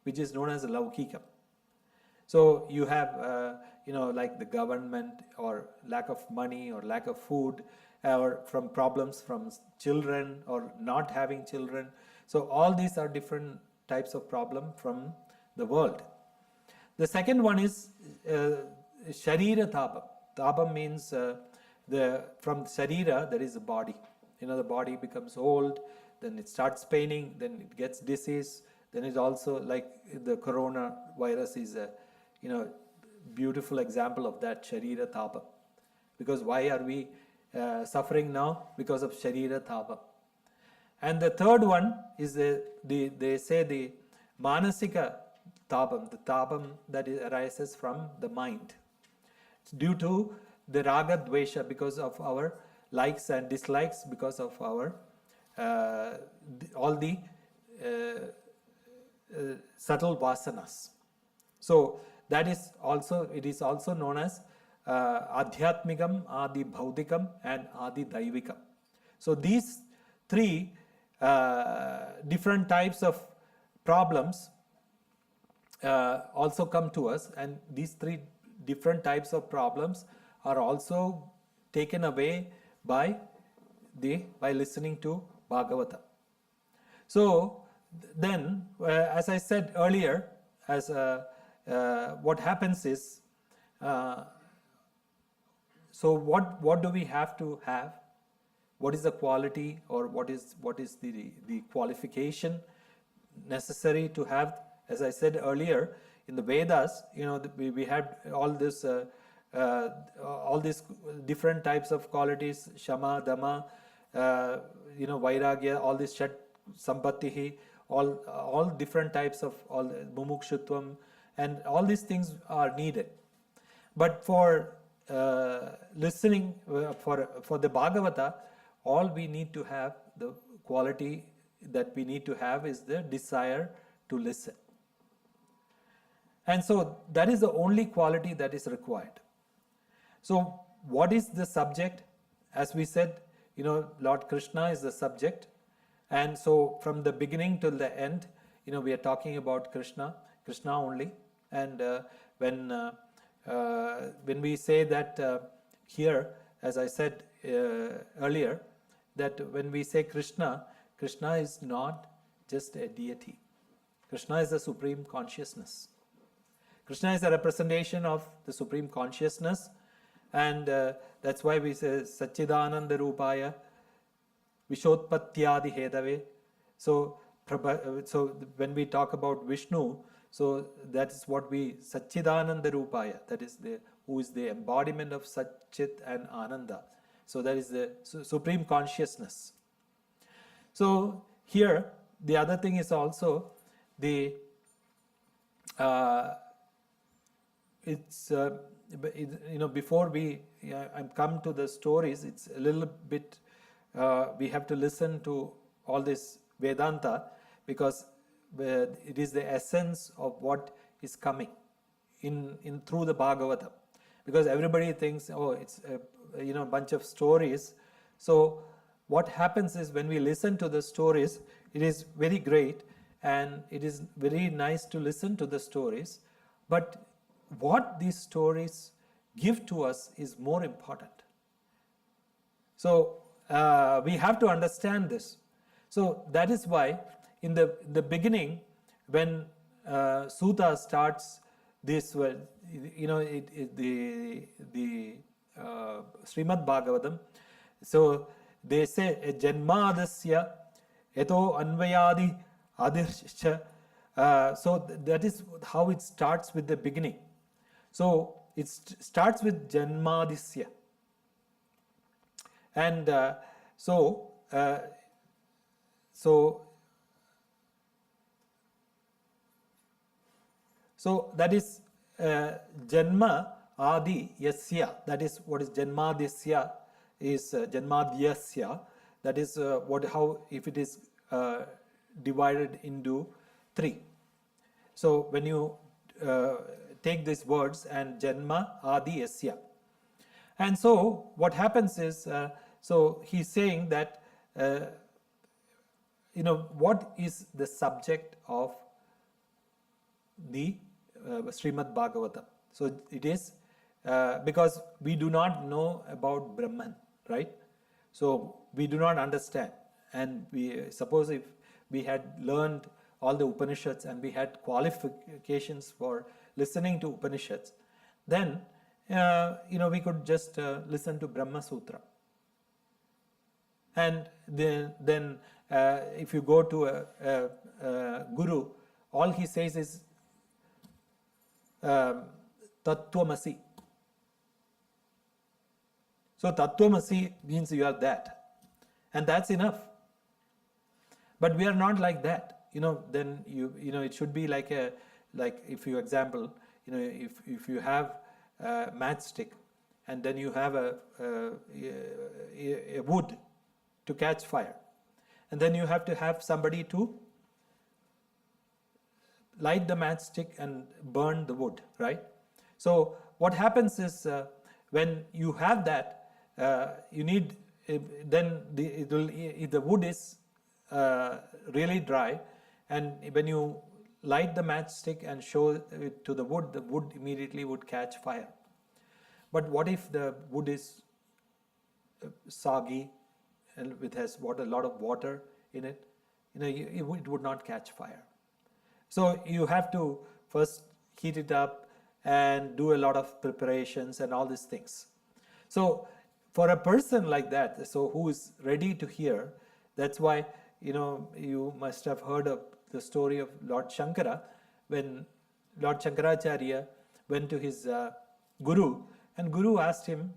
which is known as laukikam. So you have, like the government, or lack of money, or lack of food, or from problems from children, or not having children. So all these are different types of problem from the world. The second one is sharira tapam. Tapam means from sharira, there is a body. The body becomes old, then it starts paining, then it gets disease. Then it also, like the coronavirus is a beautiful example of that, sharira tapam. Because why are we suffering now? Because of sharira tapam. And the third one is they say the manasika tapam, the tapam that arises from the mind. It's due to the raga dvesha, because of our likes and dislikes, because of our all the subtle vasanas. So that is also, it is also known as adhyatmikam, adi bhaudikam, and adi daivikam. So these three different types of problems also come to us, and these three different types of problems are also taken away by listening to Bhagavata. So then, as I said earlier, what happens is, so what do we have to have? What is the quality, or what is the qualification necessary to have? As I said earlier, in the Vedas, we had all these different types of qualities: Shama, Dama, Vairagya, all this Shat Sampattihi, all different types of all mumukshutvam, and all these things are needed. But for listening, for the Bhagavata, all we need to have, the quality that we need to have is the desire to listen. And so that is the only quality that is required. So what is the subject? As we said, Lord Krishna is the subject. And so from the beginning till the end, we are talking about Krishna only. And when we say that here, as I said earlier, that when we say Krishna is not just a deity. Krishna is the supreme consciousness. Krishna is a representation of the supreme consciousness, and that's why we say Satchidananda Rupaya Vishotpatyadi Hedave. So when we talk about Vishnu, so that is what we Satchidananda Rupaya, that is who is the embodiment of Satchit and Ananda. So that is the supreme consciousness. So here the other thing is also the before we come to the stories, it's a little bit we have to listen to all this Vedanta, because it is the essence of what is coming in through the Bhagavatam. Because everybody thinks, oh, it's a bunch of stories. So what happens is, when we listen to the stories, it is very great and it is very nice to listen to the stories, but what these stories give to us is more important. So we have to understand this. So that is why in the beginning, when Sutta starts this, the Srimad Bhagavatam, so they say Janmadasya Eto Anvayadi Adirsha. So that is how it starts with the beginning. So it starts with Janmadisya. And so that is Janma Adi Yasya. That is what is Janmadisya is Janmadyasya. That is how if it is divided into 3. So when you take these words and Janma Adi Yasya. And so what happens is, so he's saying that, what is the subject of the Srimad Bhagavatam? So it is because we do not know about Brahman, right? So we do not understand. And we suppose if we had learned all the Upanishads and we had qualifications for listening to Upanishads, then we could just listen to Brahma Sutra. And then if you go to a guru, all he says is Tattvamasi. So Tattvamasi means you are that, and that's enough. But we are not like that. Then it should be like if you example, if you have a matchstick and then you have a wood to catch fire, and then you have to have somebody to light the matchstick and burn the wood, right? So what happens is when you have that, you need then if the wood is really dry, and when you light the matchstick and show it to the wood immediately would catch fire. But what if the wood is soggy and it has a lot of water in it? It would not catch fire. So you have to first heat it up and do a lot of preparations and all these things. So for a person like that, so who is ready to hear, that's why you must have heard of the story of Lord Shankara, when Lord Shankaracharya went to his guru, and guru asked him,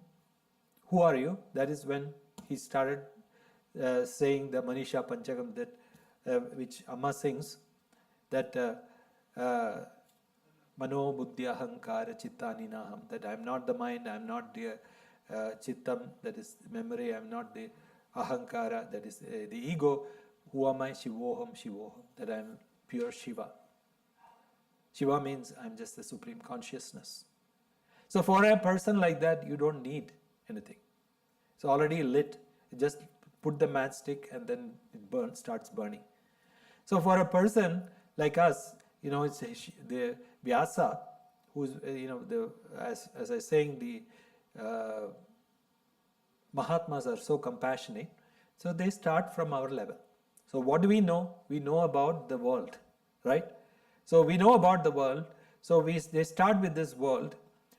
"Who are you?" That is when he started saying the Manisha Panchakam, that which Amma sings, that Mano Buddhi Ahankara Chittani Naham, that I am not the mind, I am not the Chittam, that is memory, I am not the Ahankara, that is the ego. Who am I? Shivoham, Shivoham, that I am pure Shiva. Shiva means I am just the supreme consciousness. So for a person like that, you don't need anything. It's already lit. You just put the matchstick and then it starts burning. So for a person like us, it's the Vyasa, who's as I was saying, the Mahatmas are so compassionate. So they start from our level. So what do we know? We know about the world, right? So we know about the world. So they start with this world.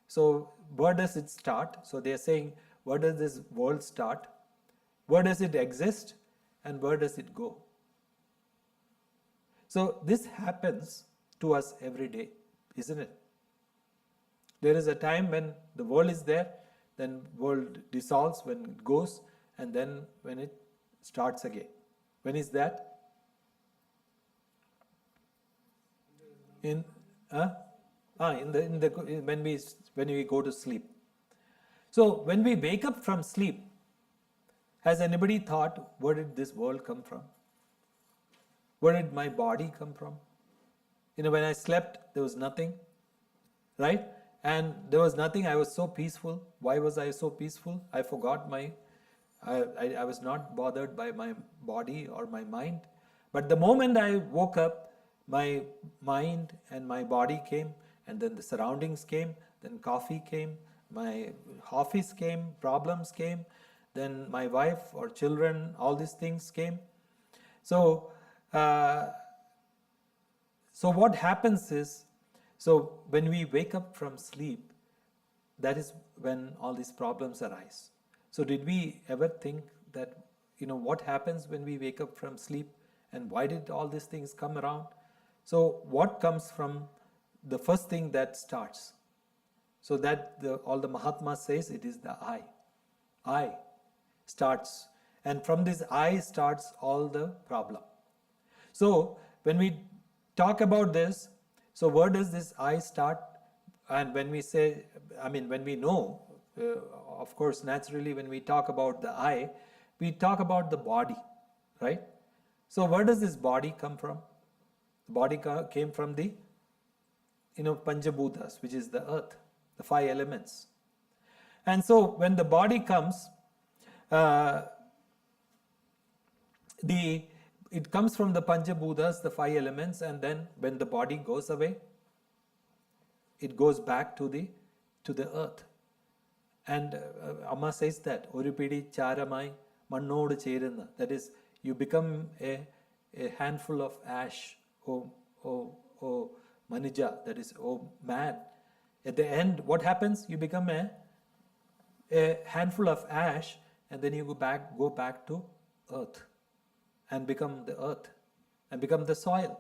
So where does it start? So they are saying, where does this world start? Where does it exist? And where does it go? So this happens to us every day, isn't it? There is a time when the world is there, then world dissolves, when it goes, and then when it starts again. When is that? When we go to sleep. So when we wake up from sleep, has anybody thought, where did this world come from? Where did my body come from? When I slept, there was nothing, right? And there was nothing. I was so peaceful. Why was I so peaceful? I forgot I was not bothered by my body or my mind. But the moment I woke up, my mind and my body came, and then the surroundings came, then coffee came, my office came, problems came, then my wife or children, all these things came. So what happens is, so when we wake up from sleep, that is when all these problems arise. So did we ever think that, what happens when we wake up from sleep and why did all these things come around? So what comes from the first thing that starts? So that all the Mahatmas says it is the I. I starts. And from this I starts all the problem. So when we talk about this, so where does this I start? And when we say, when we know, of course, naturally, when we talk about the I, we talk about the body, right? So where does this body come from? The body came from the, Panchabhutas, which is the earth, the 5 elements. And so when the body comes, it comes from the Panchabhutas, the 5 elements, and then when the body goes away, it goes back to the earth. And Amma says that, Oripidi charamai mannodu cherunna. That is, you become a handful of ash, oh Manija, that is, oh man. At the end, what happens? You become a handful of ash, and then you go back to earth, and become the earth, and become the soil.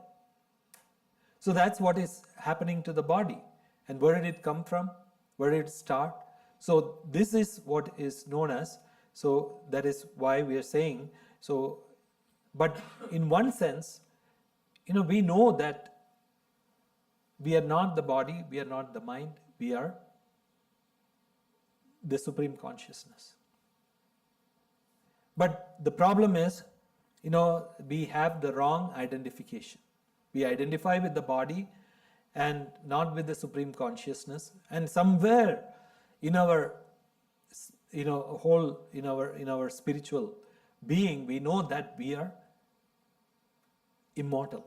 So that's what is happening to the body. And where did it come from? Where did it start? So this is what is known as, so that is why we are saying, so, but in one sense, we know that we are not the body, we are not the mind, we are the Supreme Consciousness. But the problem is, we have the wrong identification. We identify with the body and not with the Supreme Consciousness. And somewhere in our, in our spiritual being, we know that we are immortal.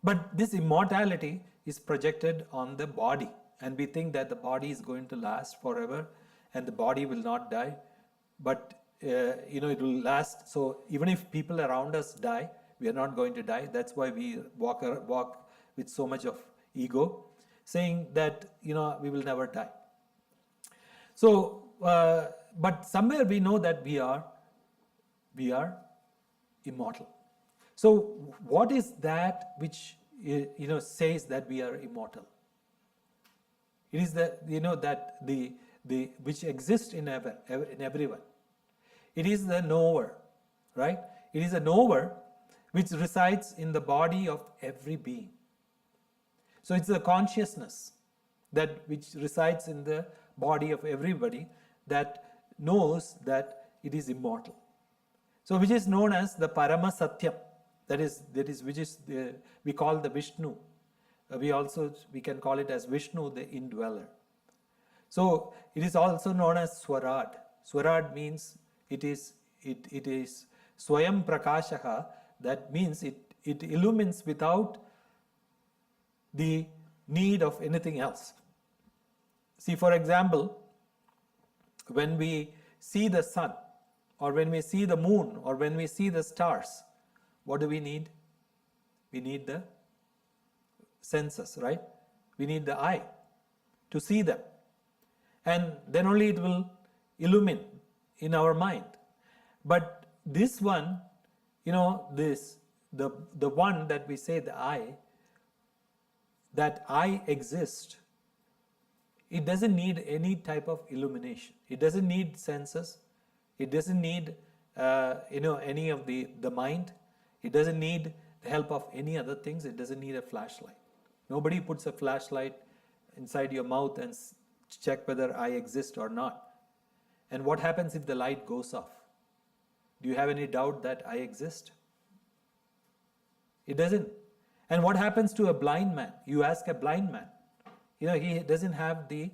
But this immortality is projected on the body, and we think that the body is going to last forever and the body will not die. But it will last. So even if people around us die, we are not going to die. That's why we walk with so much of ego, saying that we will never die. So, but somewhere we know that we are immortal. So, what is that which says that we are immortal? It is that that the which exists in everyone. It is the knower, right? It is a knower which resides in the body of every being. So it's the consciousness that which resides in the body of everybody that knows that it is immortal. So which is known as the Parama Satyam. That is which is we call the Vishnu. We can call it as Vishnu, the indweller. So it is also known as Swarad. Swarad means it is Swayam Prakashaha. That means it illumines without the need of anything else. See, for example, when we see the sun, or when we see the moon, or when we see the stars, what do we need? We need the senses, right? We need the eye to see them. And then only it will illumine in our mind. But this one, the one that we say, the I, that I exist, it doesn't need any type of illumination. It doesn't need senses. It doesn't need any of the mind. It doesn't need the help of any other things. It doesn't need a flashlight. Nobody puts a flashlight inside your mouth and check whether I exist or not. And what happens if the light goes off? Do you have any doubt that I exist? It doesn't. And what happens to a blind man? You ask a blind man. He doesn't have the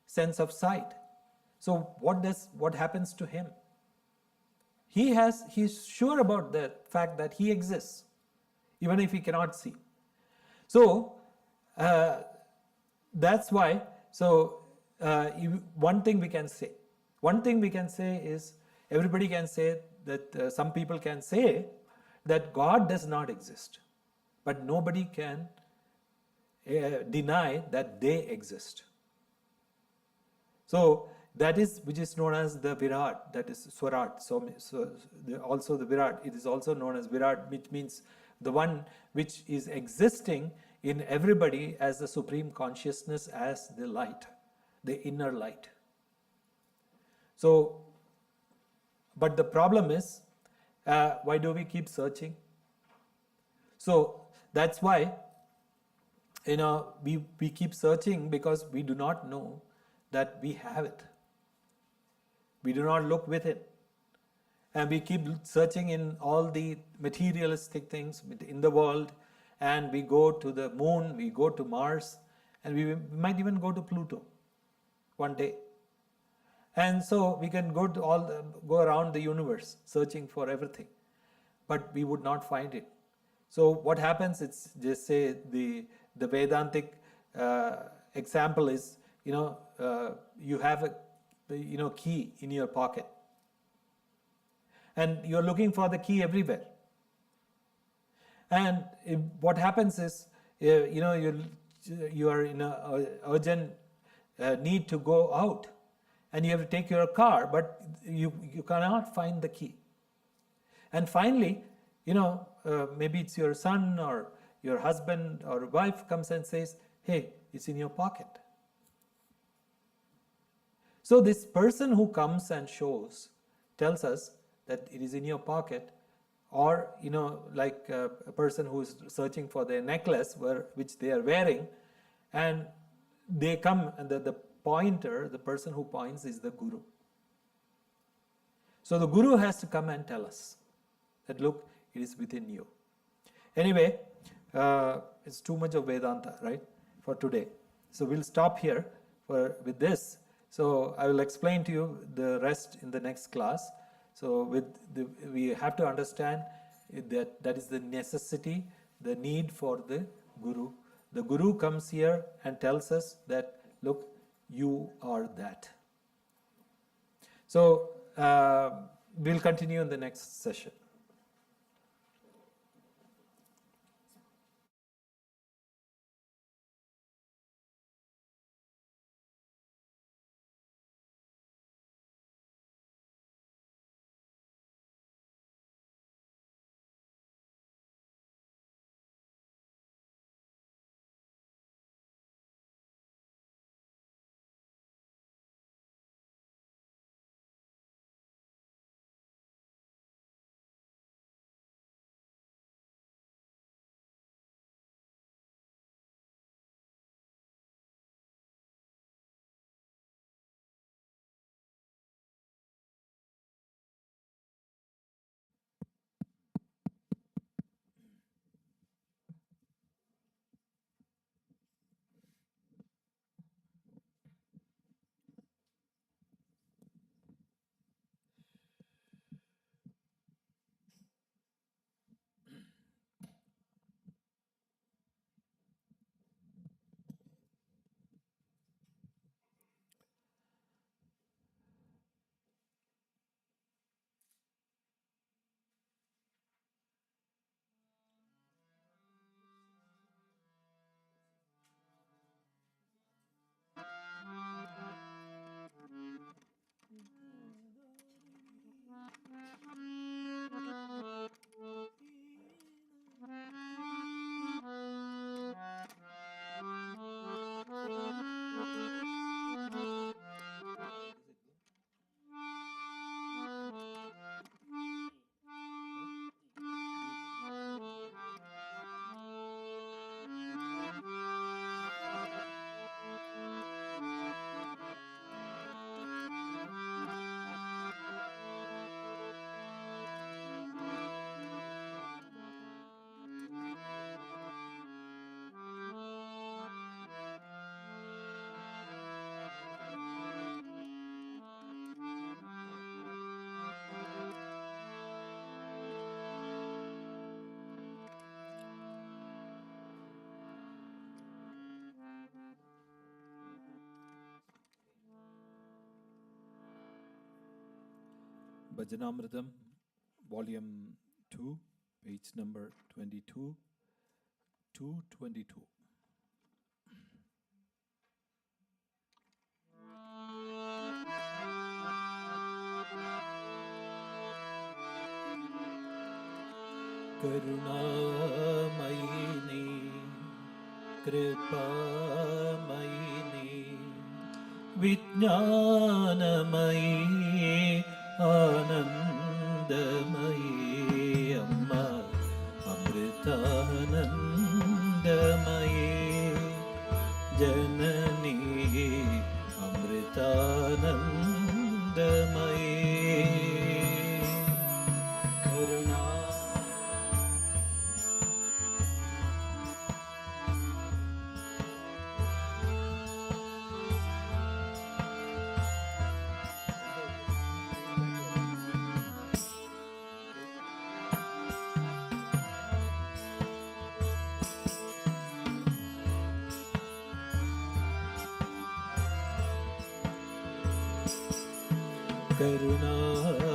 sense of sight. So what happens to him? He's sure about the fact that he exists, even if he cannot see. So that's why. So one thing we can say is, everybody can say that some people can say that God does not exist, but nobody can deny that they exist. So that is which is known as the Virat, that is Swarat. So also the Virat, it is also known as Virat, which means the one which is existing in everybody as the supreme consciousness, as the light, the inner light. So, but the problem is, why do we keep searching? So that's why we keep searching, because we do not know that we have it. We do not look within. And we keep searching in all the materialistic things in the world, and we go to the moon, we go to Mars, and we might even go to Pluto one day. And so we can go around the universe searching for everything, but we would not find it. So what happens? It's just say the Vedantic example is, you have a key in your pocket, and you're looking for the key everywhere. And what happens is, you are in a urgent need to go out, and you have to take your car, but you cannot find the key. And finally, maybe it's your son or your husband or wife comes and says, hey, it's in your pocket. So this person who comes and tells us that it is in your pocket, or like a person who is searching for their necklace which they are wearing, and they come, and the person who points is the Guru. So the Guru has to come and tell us that, look, it is within you. Anyway, it's too much of Vedanta, right, for today. So we'll stop here with this. So I will explain to you the rest in the next class. So we have to understand that is the necessity, the need for the Guru. The Guru comes here and tells us that, look, you are that. So we'll continue in the next session. Bhajanamritam, Volume 2, page number 22, 222. Karunamayini, Kripamayini, Vijnanamayi, Anandamayi, Amma Amritanandamayi, Janani Amritanandamayi, Karuna.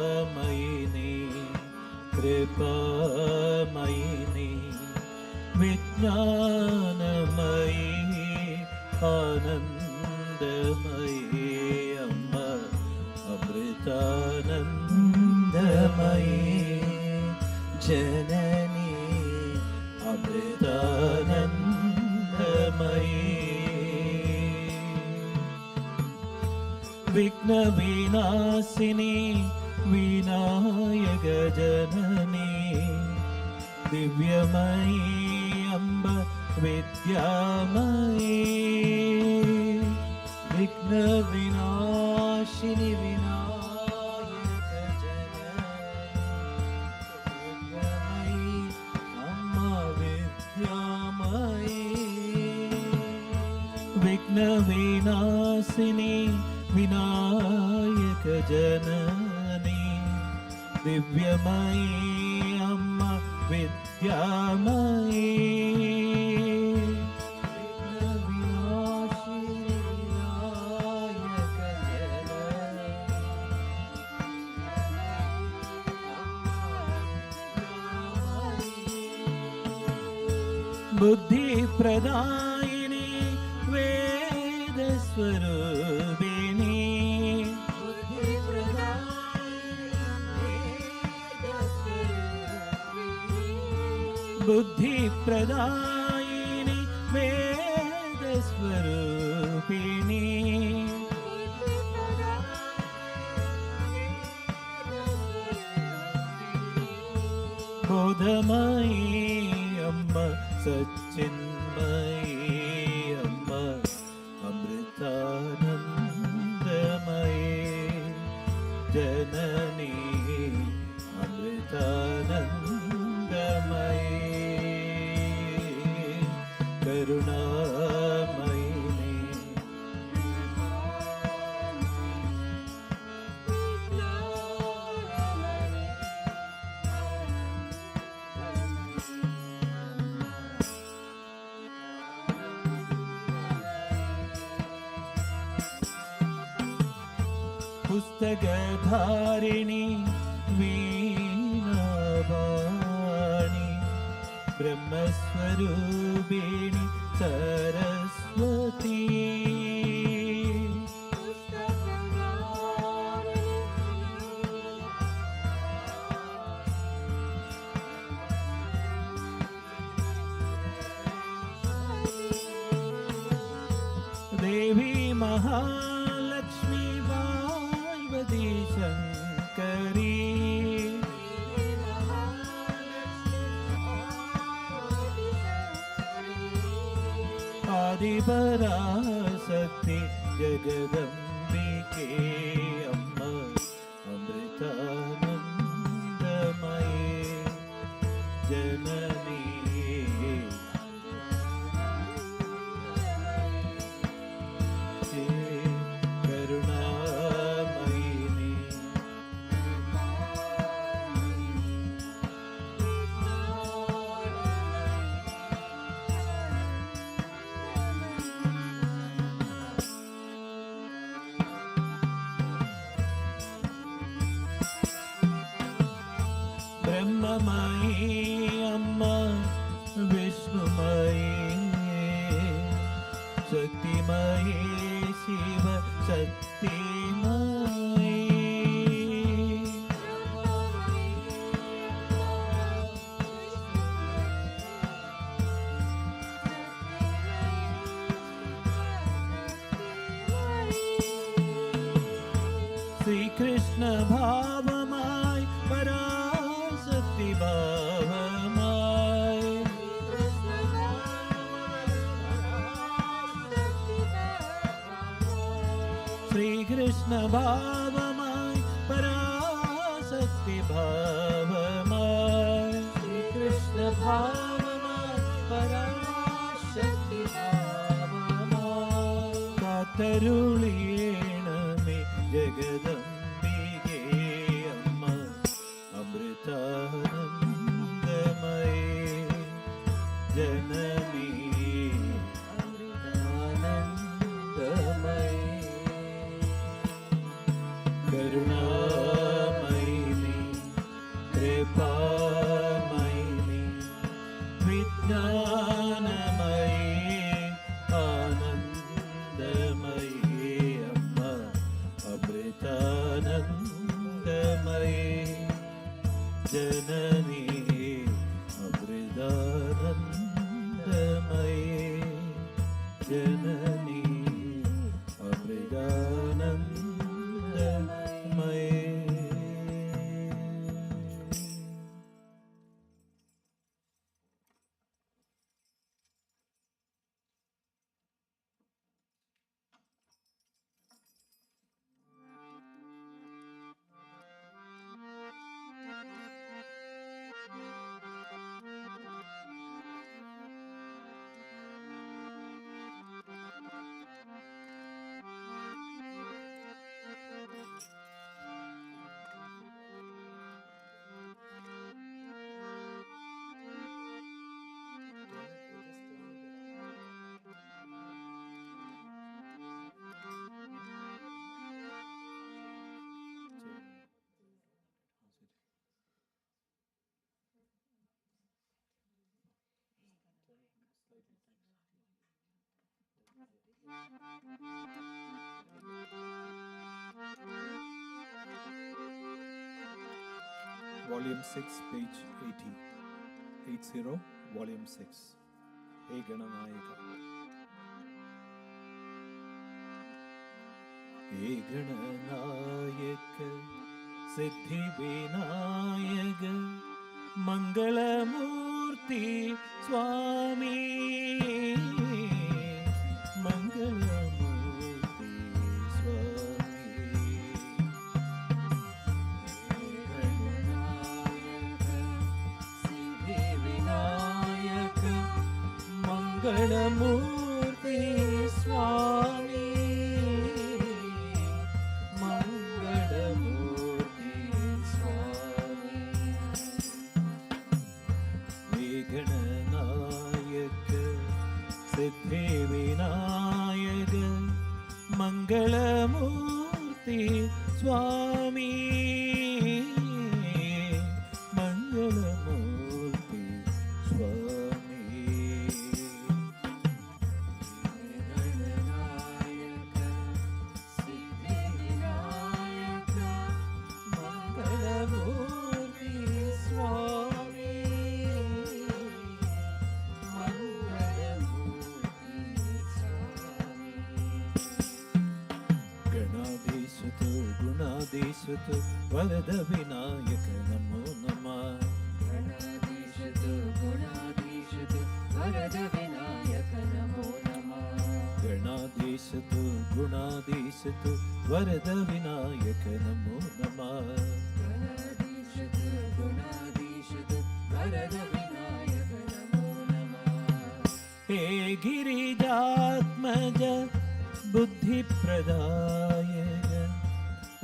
Karunamayini, Kripamayini, Vijnanamayi, Anandamayi, Amma Amritanandamayi, Janani Amritanandamayi, Vigna Vinasini, Vinayaka Janani, Divyamayi, Amba Vidyamayi, Vigna Vinashini, Vinayaka Janani, Divyamayi, Amba Vidyamayi, Vigna Vinasini, Vinayaka Janani, Divyamayi, Amma Vidyamayi, Vigna Vinashini, Vinayaka Janani, Buddhi Pradayini, Veda Swarubini, Buddhi Pradayini, Veda Swarupini, Bodhamayi, Amma Satchinmayi, Amma Amritanandamayi, Janani Amritanandamayi, Karunamayini, Pustagadharini, Veenavani, Brahmaswarubini, Saraswati, Devi Mahalakshmi, Vaivadi Shankari, Adi Parasakti, Jagadambike, Amma Amritanandamayi, Janani Karunamayini, Amma Vishnumayi Shaktimayi Shiva Shaktimayi Sri Krishna Bhavamai Parasakti Bhavamai Sri Krishna Bhavamai Parasakti Bhavamai Sri Krishna Bhavamai Parasakti Bhavamai Kataruliyena Jagadambige Amma Amritanandamaye Janani Amritanandamaye Karunamayini Kripamayini Vijnanamaye Anandamaye Amma Amritanandamaye Janani Amritanandamaye Janani Amritanandamaye Volume 6, page 80. 80, Volume 6. Hey Gananayaka. Hey Gananayaka Siddhi Vinayaka Mangalamurti Swami Mangalamurti Swami Hey Gananayaka Siddhi Vinayaka Mangalamurti Swami Mangalamurti Swami Gananayaka Siddhi Vinayaka Mangalamurti Swami Mangalamurti Swami Gananayaka Siddhi Vinayaka Mangalamurti Swami Ganadeshatu Varada Vinayaka Namo Namah Ganadeshatu Gunadeshatu Varada Vinayaka Namo Namah Ganadeshatu Gunadeshatu Varada Vinayaka Namo Namah Ganadeshatu Gunadeshatu Varada Vinayaka Namo Namah He Girijatmaja Buddhi Pradayaka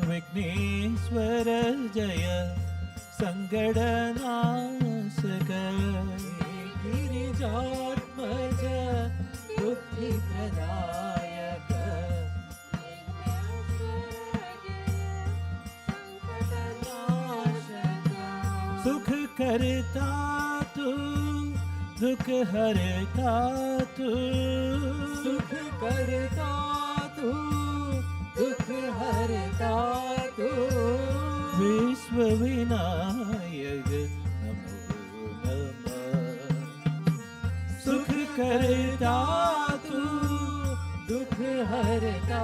Vigneshwara Jaya Sangadanashaka Girijatmaja Buddhi Pradayaka Sukha हरता तू, दुख हरता तू, सुख करता तू, दुख हरता तू, विश्व विनायक नमो नमः। सुख करता तू, दुख हरता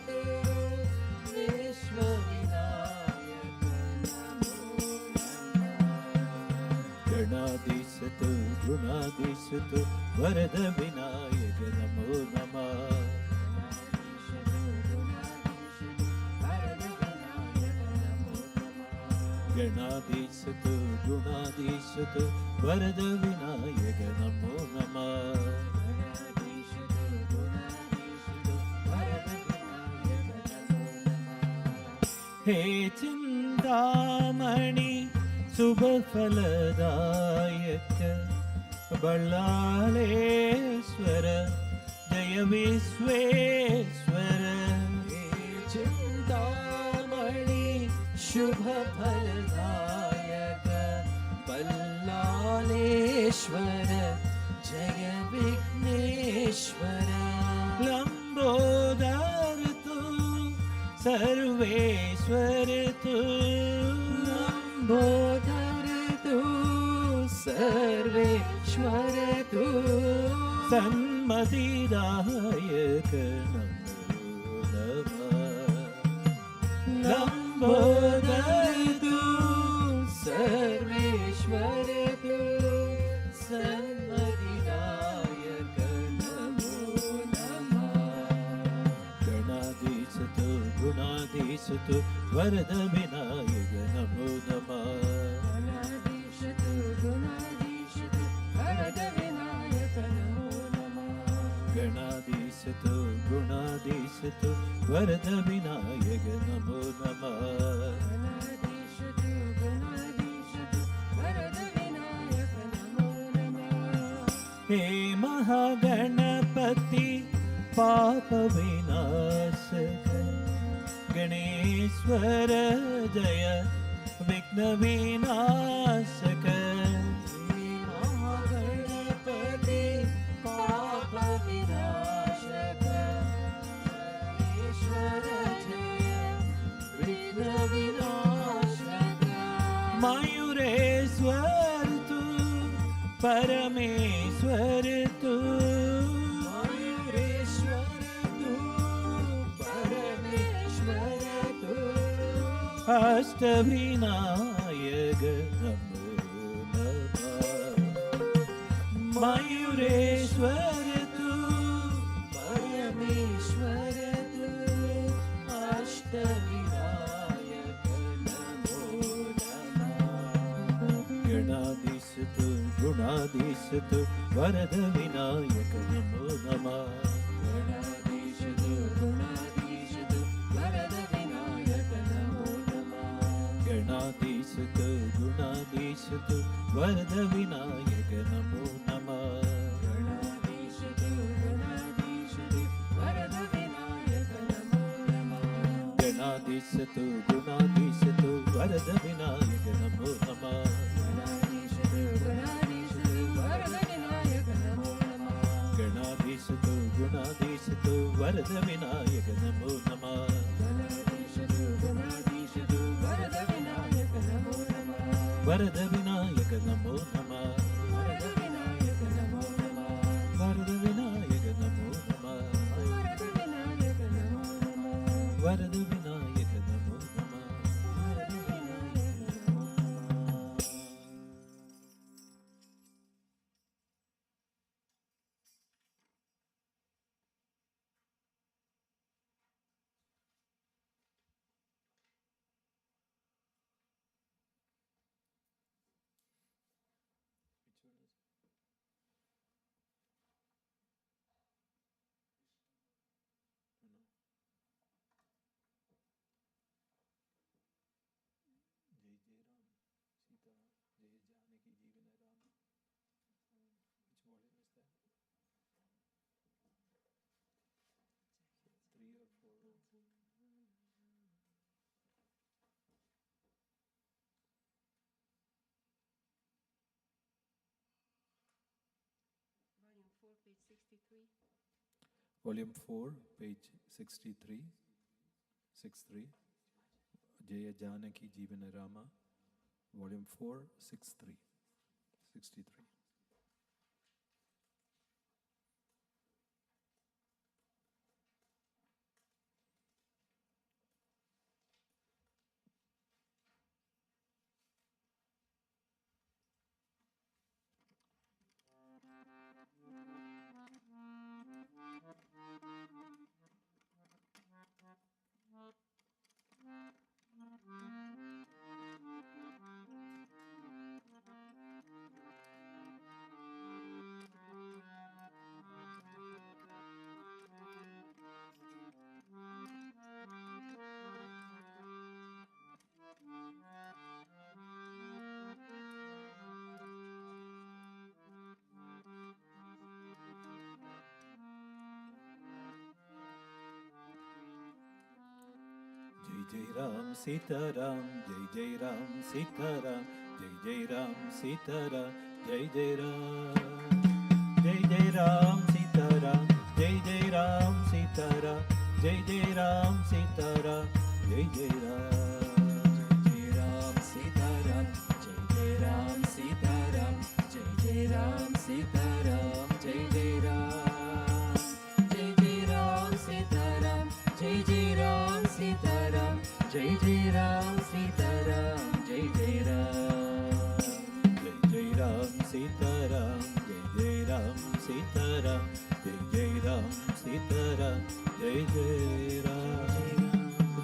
तू, विश्व विनायक नमो नमः। गणाधीश तू, गुणाधीश तू, वरद विनायक नमो नमः। गणाधीश तू, गुणाधीश तू, वरद विनायक नमो नमः। हे चिंतामणि शुभ फलदायक बल्लालेश्वर जय विश्वेश्वर। हे चिंतामणि शुभ फलदायक बल्लालेश्वर जय विघ्नेश्वर। लंबोदर तू, सर्वेश्वर तू, लंबोदर तू, सर्वेश्वर तू, सन्मतिदायक नमो नमः। लंबोदर तू, सर्वेश्वर तू, सन्मतिदायक नमो नमः। गणाधीश तू, गुणाधीश तू, वरद विनायक नमो नमः। गणाधीश तू, गुणाधीश तू, वरद विनायक नमो नमः। गणाधीश तू, गुणाधीश तू, वरद विनायक नमो नमः। गणाधीश तू, गुणाधीश तू, वरद विनायक नमो नमः। हे महागणपति पाप विनाशक गणेश्वर जय विघ्न विनाशक। हे महागणपति पाप विनाशक गणेश्वर जय विघ्न विनाशक। मयूरेश्वर तू, परमेश्वर तू, मयूरेश्वर तू, परमेश्वर तू, अष्टविनायक नमो नमः। मयूरेश्वर तू, परमेश्वर तू, अष्टविनायक नमो नमः। गणाधीश तू, गुणाधीश तू, वरद विनायक नमो नमः। गणाधीश तू, गुणाधीश तू, वरद विनायक नमो नमः। गणाधीश तू, गुणाधीश तू, वरद विनायक नमो नमः। गणाधीश तू, गुणाधीश तू, वरद विनायक नमो नमः। गणाधीश तू, गुणाधीश तू, वरद विनायक नमो नमः। गणाधीश तू, गुणाधीश तू, वरद विनायक नमो नमः। गणाधीश तू, गुणाधीश तू, वरद विनायक नमो नमः। गणाधीश तू, गुणाधीश तू, वरद विनायक नमो नमः। वरद विनायक नमो नमः। वरद विनायक नमो नमः। वरद विनायक नमो नमः। वरद विनायक नमो नमः। वरद विनायक नमो नमः। वरद विनायक नमो नमः। 63. Volume 4, page 63. 63. Jaya Janaki Jivana Rama. Volume 4, 63. 63. Jai Jai Ram Sita Ram, Jai Jai Ram Sita Ram, Jai Jai Ram Sita Ram, Jai Jai Ram. Jai Jai Ram Sita Ram, Jai Jai Ram Sita Ram, Jai Jai Ram Sita Ram, Jai Jai Ram. Jai Ram Sita Ram, Jai Jai Ram Sita Ram, Jai Jai Ram Sita Ram, Jai Jai Ram. Jai Jai Ram Sita Ram, Jai Jai Ram Sita Ram, Jai Jai Ram Sita Ram, Jai Jai Ram. Jai Jai Ram Sita Ram, Jai Jai Ram Sita Ram, Jai Jai Ram Sita Ram, Jai Jai Ram.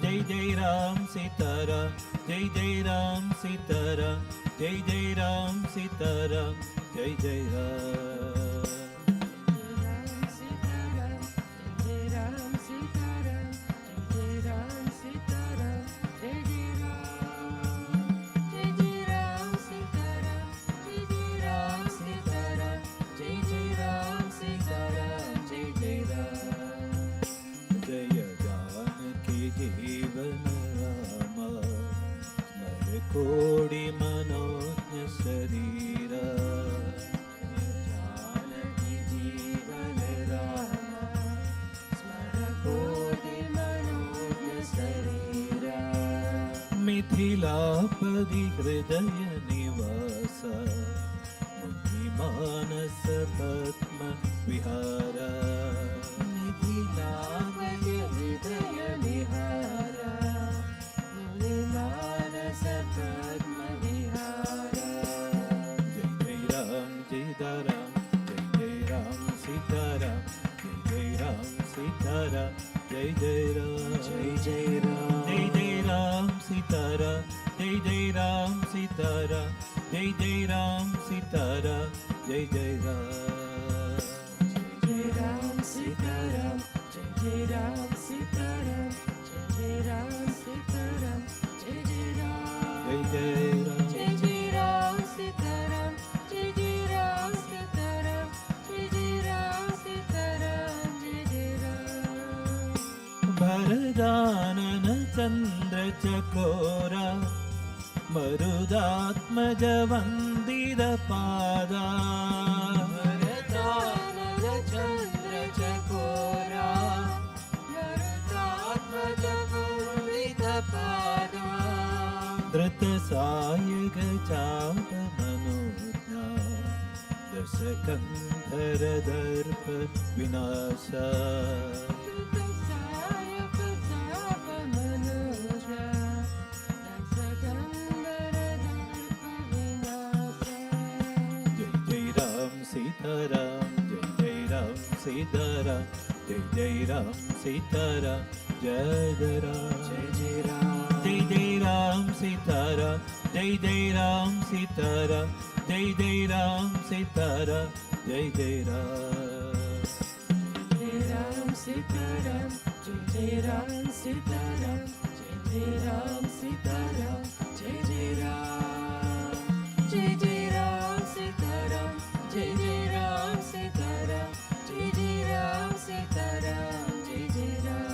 Jai Jai Ram Sita Ram, Jai Jai Ram Sita Ram, Jai Jai Ram Sita Ram, Jai Jai Ram. Ram Sita Ram, Jai Ram Sita Ram, Jai Ram Sita Ram, Jai Ram. Jai Ram Sita Ram, Jai Ram Sita Ram, Jai Ram Sita Ram, Jai Ram. Jaya Janaki Jivana Rama, Smar Kodi Manojna Sharira. Janaki Jeevan Rama, Smara Koti Manojna Sarira. Mithilapadi Hridaya Nivasa, Muni Manasa Padma Vihara. Nidhilavaya Hridaya Nihara, Mulimanasa Padma Vihara. Jai Jai Ram Sita Ram, Jai Jai Ram Sita Ram, Jai Jai Ram Sita Ram, Jai Jai Ram. Jai Jai Ram. Jai Jai Ram Sita Ram, Jai Jai Ram Sita Ram, Jai Jai Ram Sita Ram, Jai Jai Ram. Jai Ram Sita Ram, Jai Ram Sita Ram, Jai Ram Sita Ram, Jai Ram. Jai Jai Ram. Jai Ram Sita Ram, Jai Ram Sita Ram, Jai Ram Sita Ram, Jai Ram. Bharadanana Chandra Chakora, Marudatmaja Vandida Pada. Bharatanana Chandra Chakora, Bharatatmaja Vandita Pada. Dhrita Sayaga Chapa Manojna, Dasakandhara Darpa Vinasa. Saya Pratapa Manoja, Dasakandara Darpa Vinasa. Jai Jai Ram Sita Ram, Jai Jai Ram Sita Ram, Jai Jai Ram Sita Ram, Jai Jai Ram. Jai Jai Ram. Jai Jai Ram Sita Ram, Jai Jai Ram Sita Ram, Jai Jai Ram Sita Ram, Jai Jai Ram. Jai Ram Sita Ram, Jai Ram Sita Ram, Jai Ram Sita Ram, Jai Ram. Jai Ram Sita Ram, Jai Ram Sita Ram, Jai Ram Sita Ram, Jai Ram.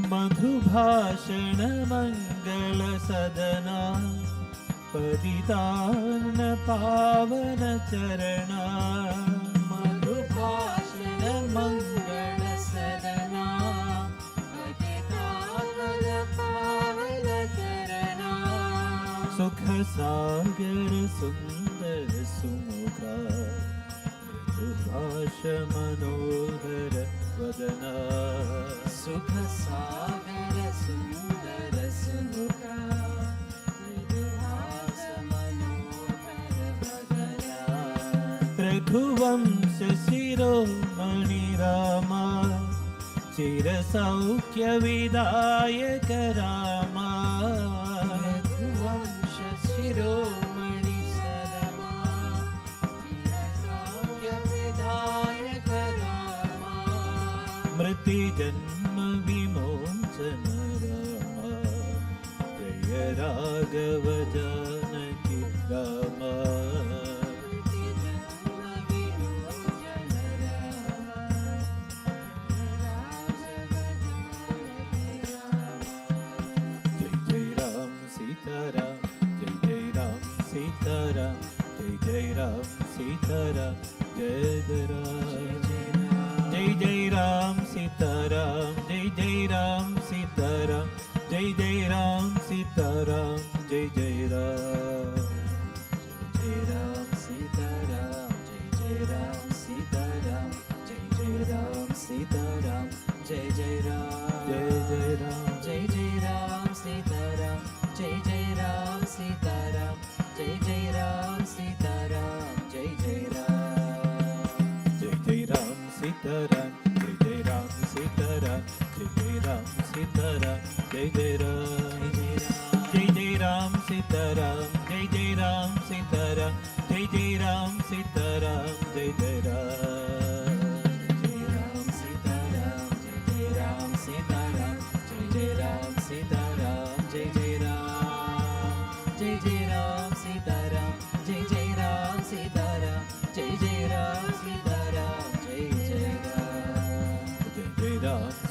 Madhubhashana Mangala Sadana, Paditana Pavana Charana. Madhubha सागर सुंदर सुमुखा मृदुभाष मनोहर वदना सुख सागर सुंदर सुमुखा मृदुहास मनोहर वदना रघुवंश शिरोमणि रामा चिरसौख्य विदायक रामा रघुवंश शिरोमणि सरमा चिरसौख्य विधायक रामा मृति जन्म विमोचन रामा जय राघव जानकी रामा सीताराम जय जय राम सीताराम जय जय राम सीताराम जय जय राम सीताराम जय जय राम सीताराम जय राम सीताराम जय जय राम सीताराम जय जय राम जय जय राम सीताराम जय जय राम सीताराम जय जय राम सीताराम जय जय राम सीताराम जय जय राम सीताराम जय जय राम सीताराम जय जय राम सीताराम जय जय राम सीताराम जय जय राम सीताराम जय जय राम सीताराम जय राम सीताराम जय जय राम सीताराम जय जय राम सीताराम जय जय राम सीताराम जय जय राम सीताराम जय जय राम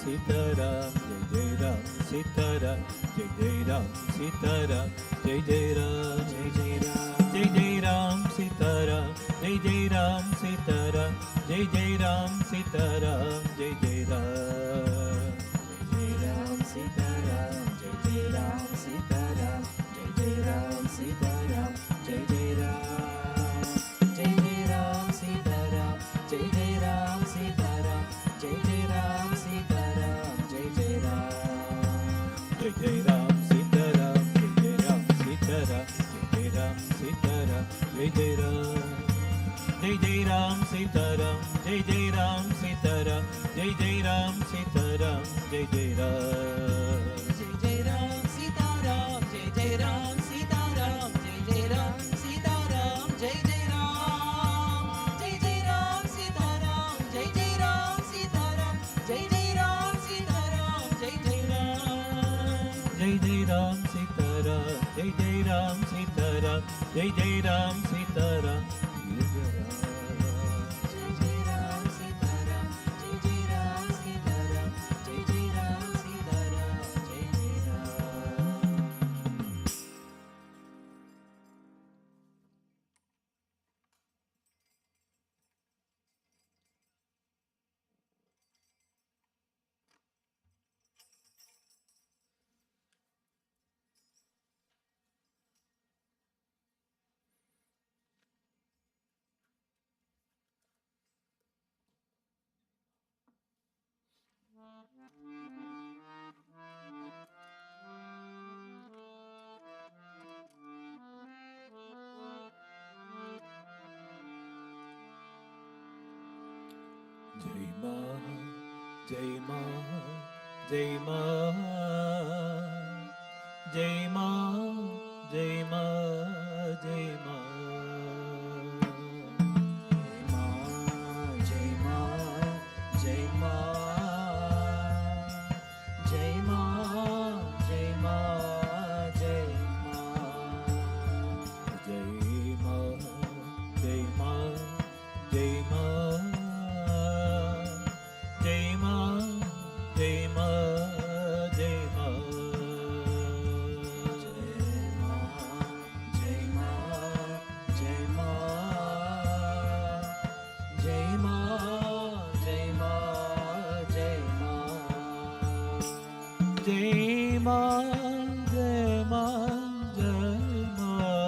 सीताराम जय राम सीताराम जय जय राम सीताराम जय जय राम सीताराम जय जय राम सीताराम जय जय राम सीताराम जय जय राम सीताराम जय जय राम सीताराम जय जय राम सीताराम जय जय राम सीताराम जय जय राम सीताराम जय जय राम सीताराम जय जय राम सीताराम जय राम सीताराम जय राम सीताराम जय जय राम सीताराम जय जय राम सीताराम जय जय राम सीताराम जय जय राम सीताराम जय जय राम सीताराम जय जय राम सीताराम जय जय राम सीताराम जय जय राम सीताराम जय जय राम सीताराम जय जय राम सीताराम जय जय राम सीताराम जय जय राम सीताराम जय मां जय मां जय मां जय मां जय मां जय मां जय मां जय मां जय मां जय मां जय मां जय मां जय मां जय मां जय मां जय मां जय मां जय मां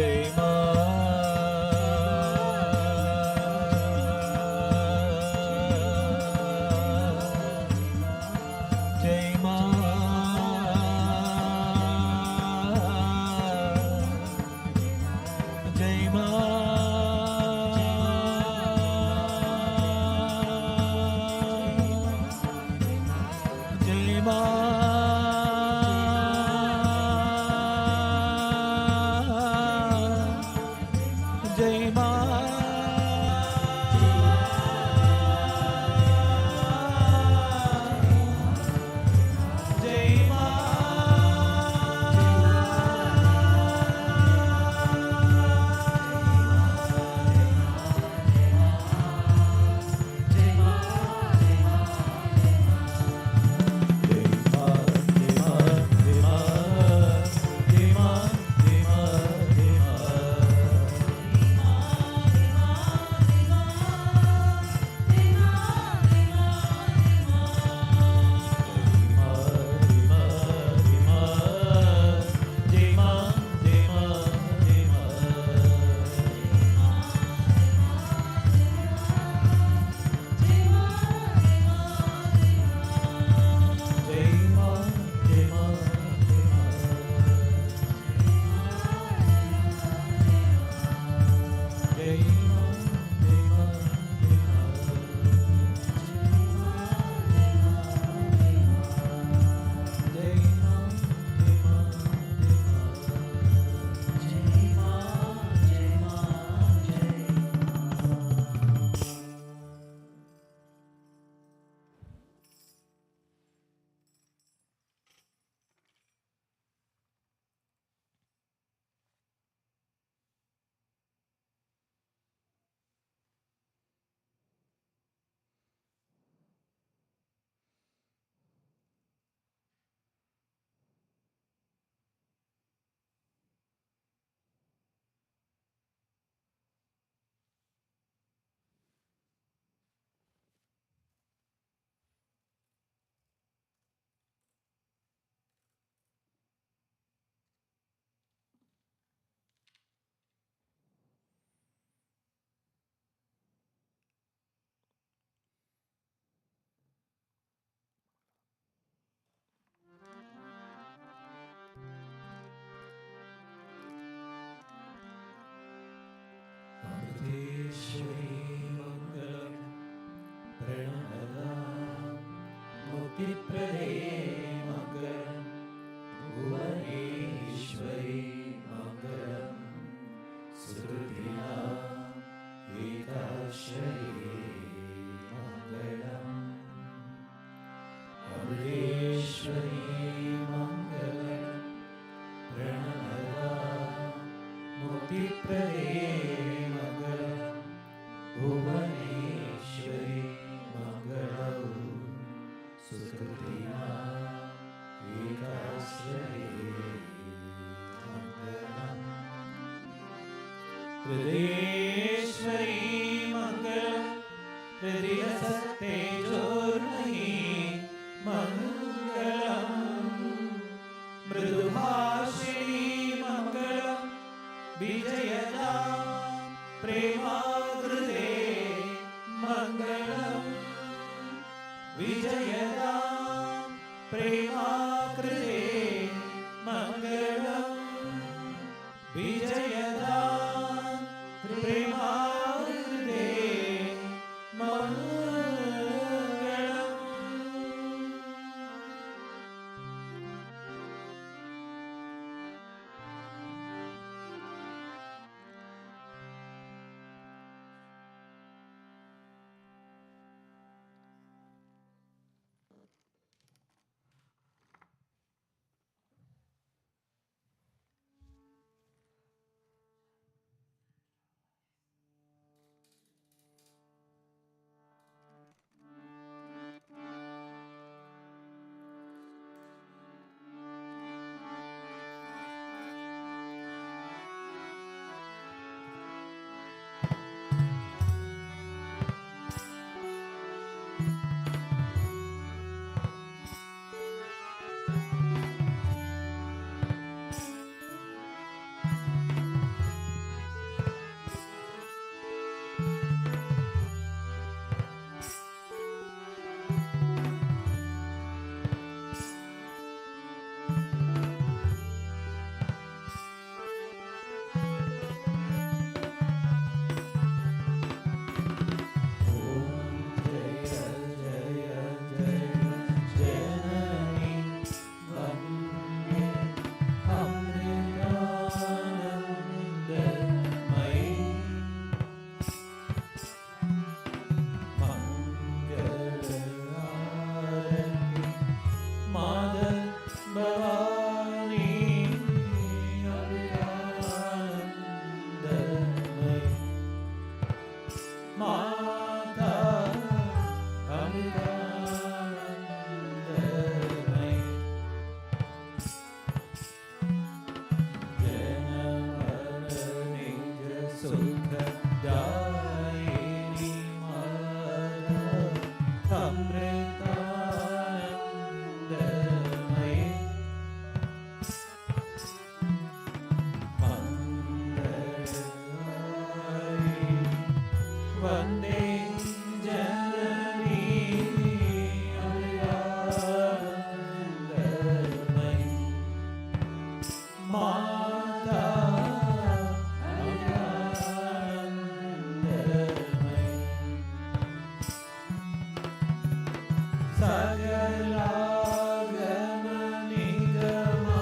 Jai Ma. Jai Ma. Jai Ma. Jai Ma. Jai Ma. Jai Ma.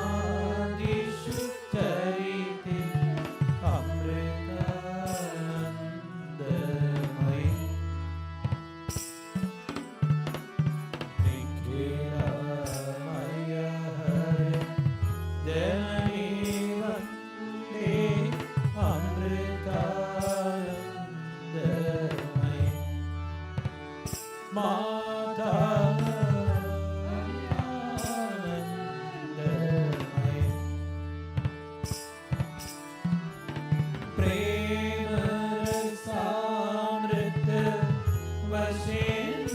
सकलागमनिगमादिषु चरिते अमृतानन्दमयि निखिलमय हरे जननी वन्दे अमृतानन्दमयि माता आनन्दमयि प्रेम रसामृत वशेन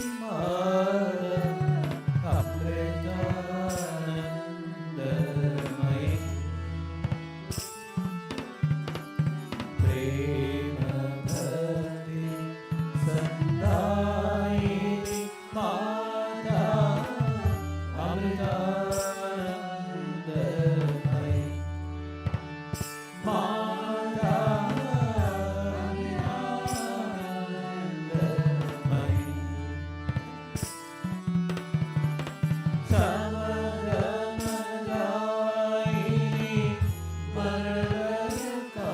अमृतानन्दमयि प्रेम भक्ति संदायिनी माता अमृतानन्दमयि माता अमृतानन्दमयि समगमदायिनी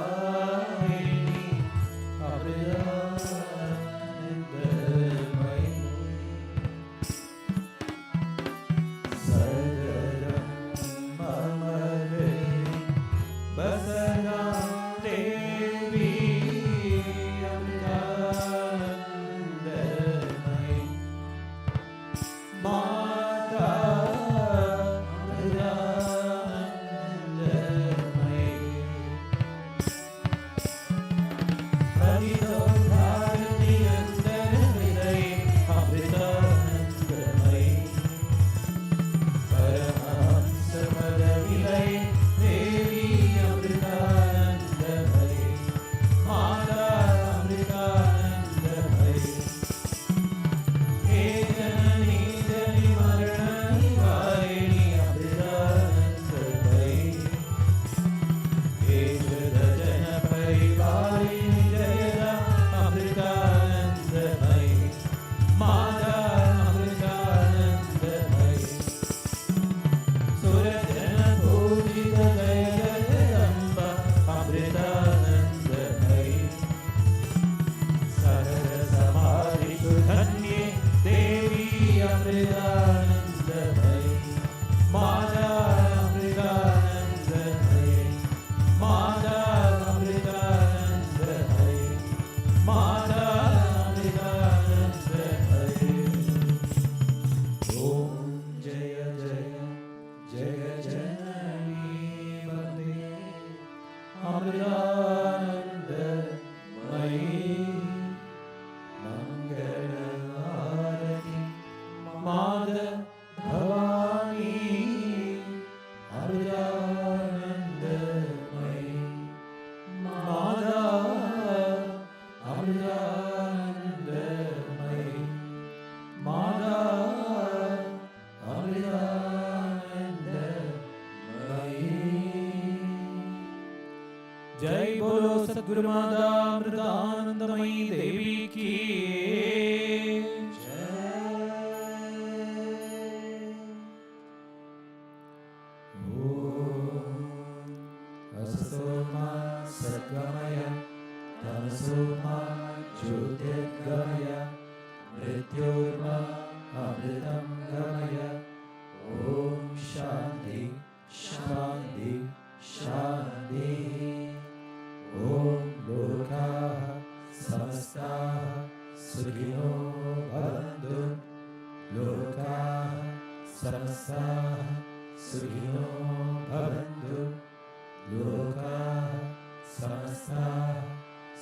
मरणकारिणी अमृतानन्दमयि सदरं मम हृदि बसना देवी अमृतानन्दमयि माता अमृतानन्दमयि हरितो भारती अंतर हृदये अमृतानन्दमयि परमहंस पदविलये देवी अमृतानन्दमयि माता अमृतानन्दमयि हे जननी जनि मरणनिवारिणि अमृतानन्दमयि हे जन परिवारिणि जयदा अमृतानन्दमयि माता अमृतानन्दमयि सुरजन पूजित जय जगदम्ब अमृतानन्दमयि सरसमाधिषु धन्ये देवी अमृतानन्दमयि माता अमृतानन्दमयि माता अमृतानन्दमयि माता अमृतानन्दमयि ॐ जय जय जय जननी वन्दे अमृतानन्दमयि मंगलहारिणी माता भवानी अमृतानन्दमयि माता अमृतानन्दमयि माता अमृतानन्दमयि जय बोलो सद्गुरु माता अमृतानंदमयी देवी की असतो मा सद्गमय तमसो मा ज्योतिर्गमय मृत्योर्मा अमृतं गमय ॐ शान्ति शान्ति शान्ति ॐ लोकाः समस्ताः सुखिनो भवन्तु लोकाः समस्ताः सुखिनो भवन्तु लोकाः समस्ताः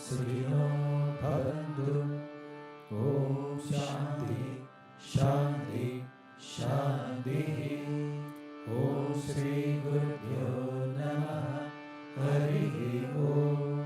सुखिनो भवन्तु ॐ शान्ति शान्ति शान्तिः ॐ श्री गुरुभ्यो नमः हरिः ॐ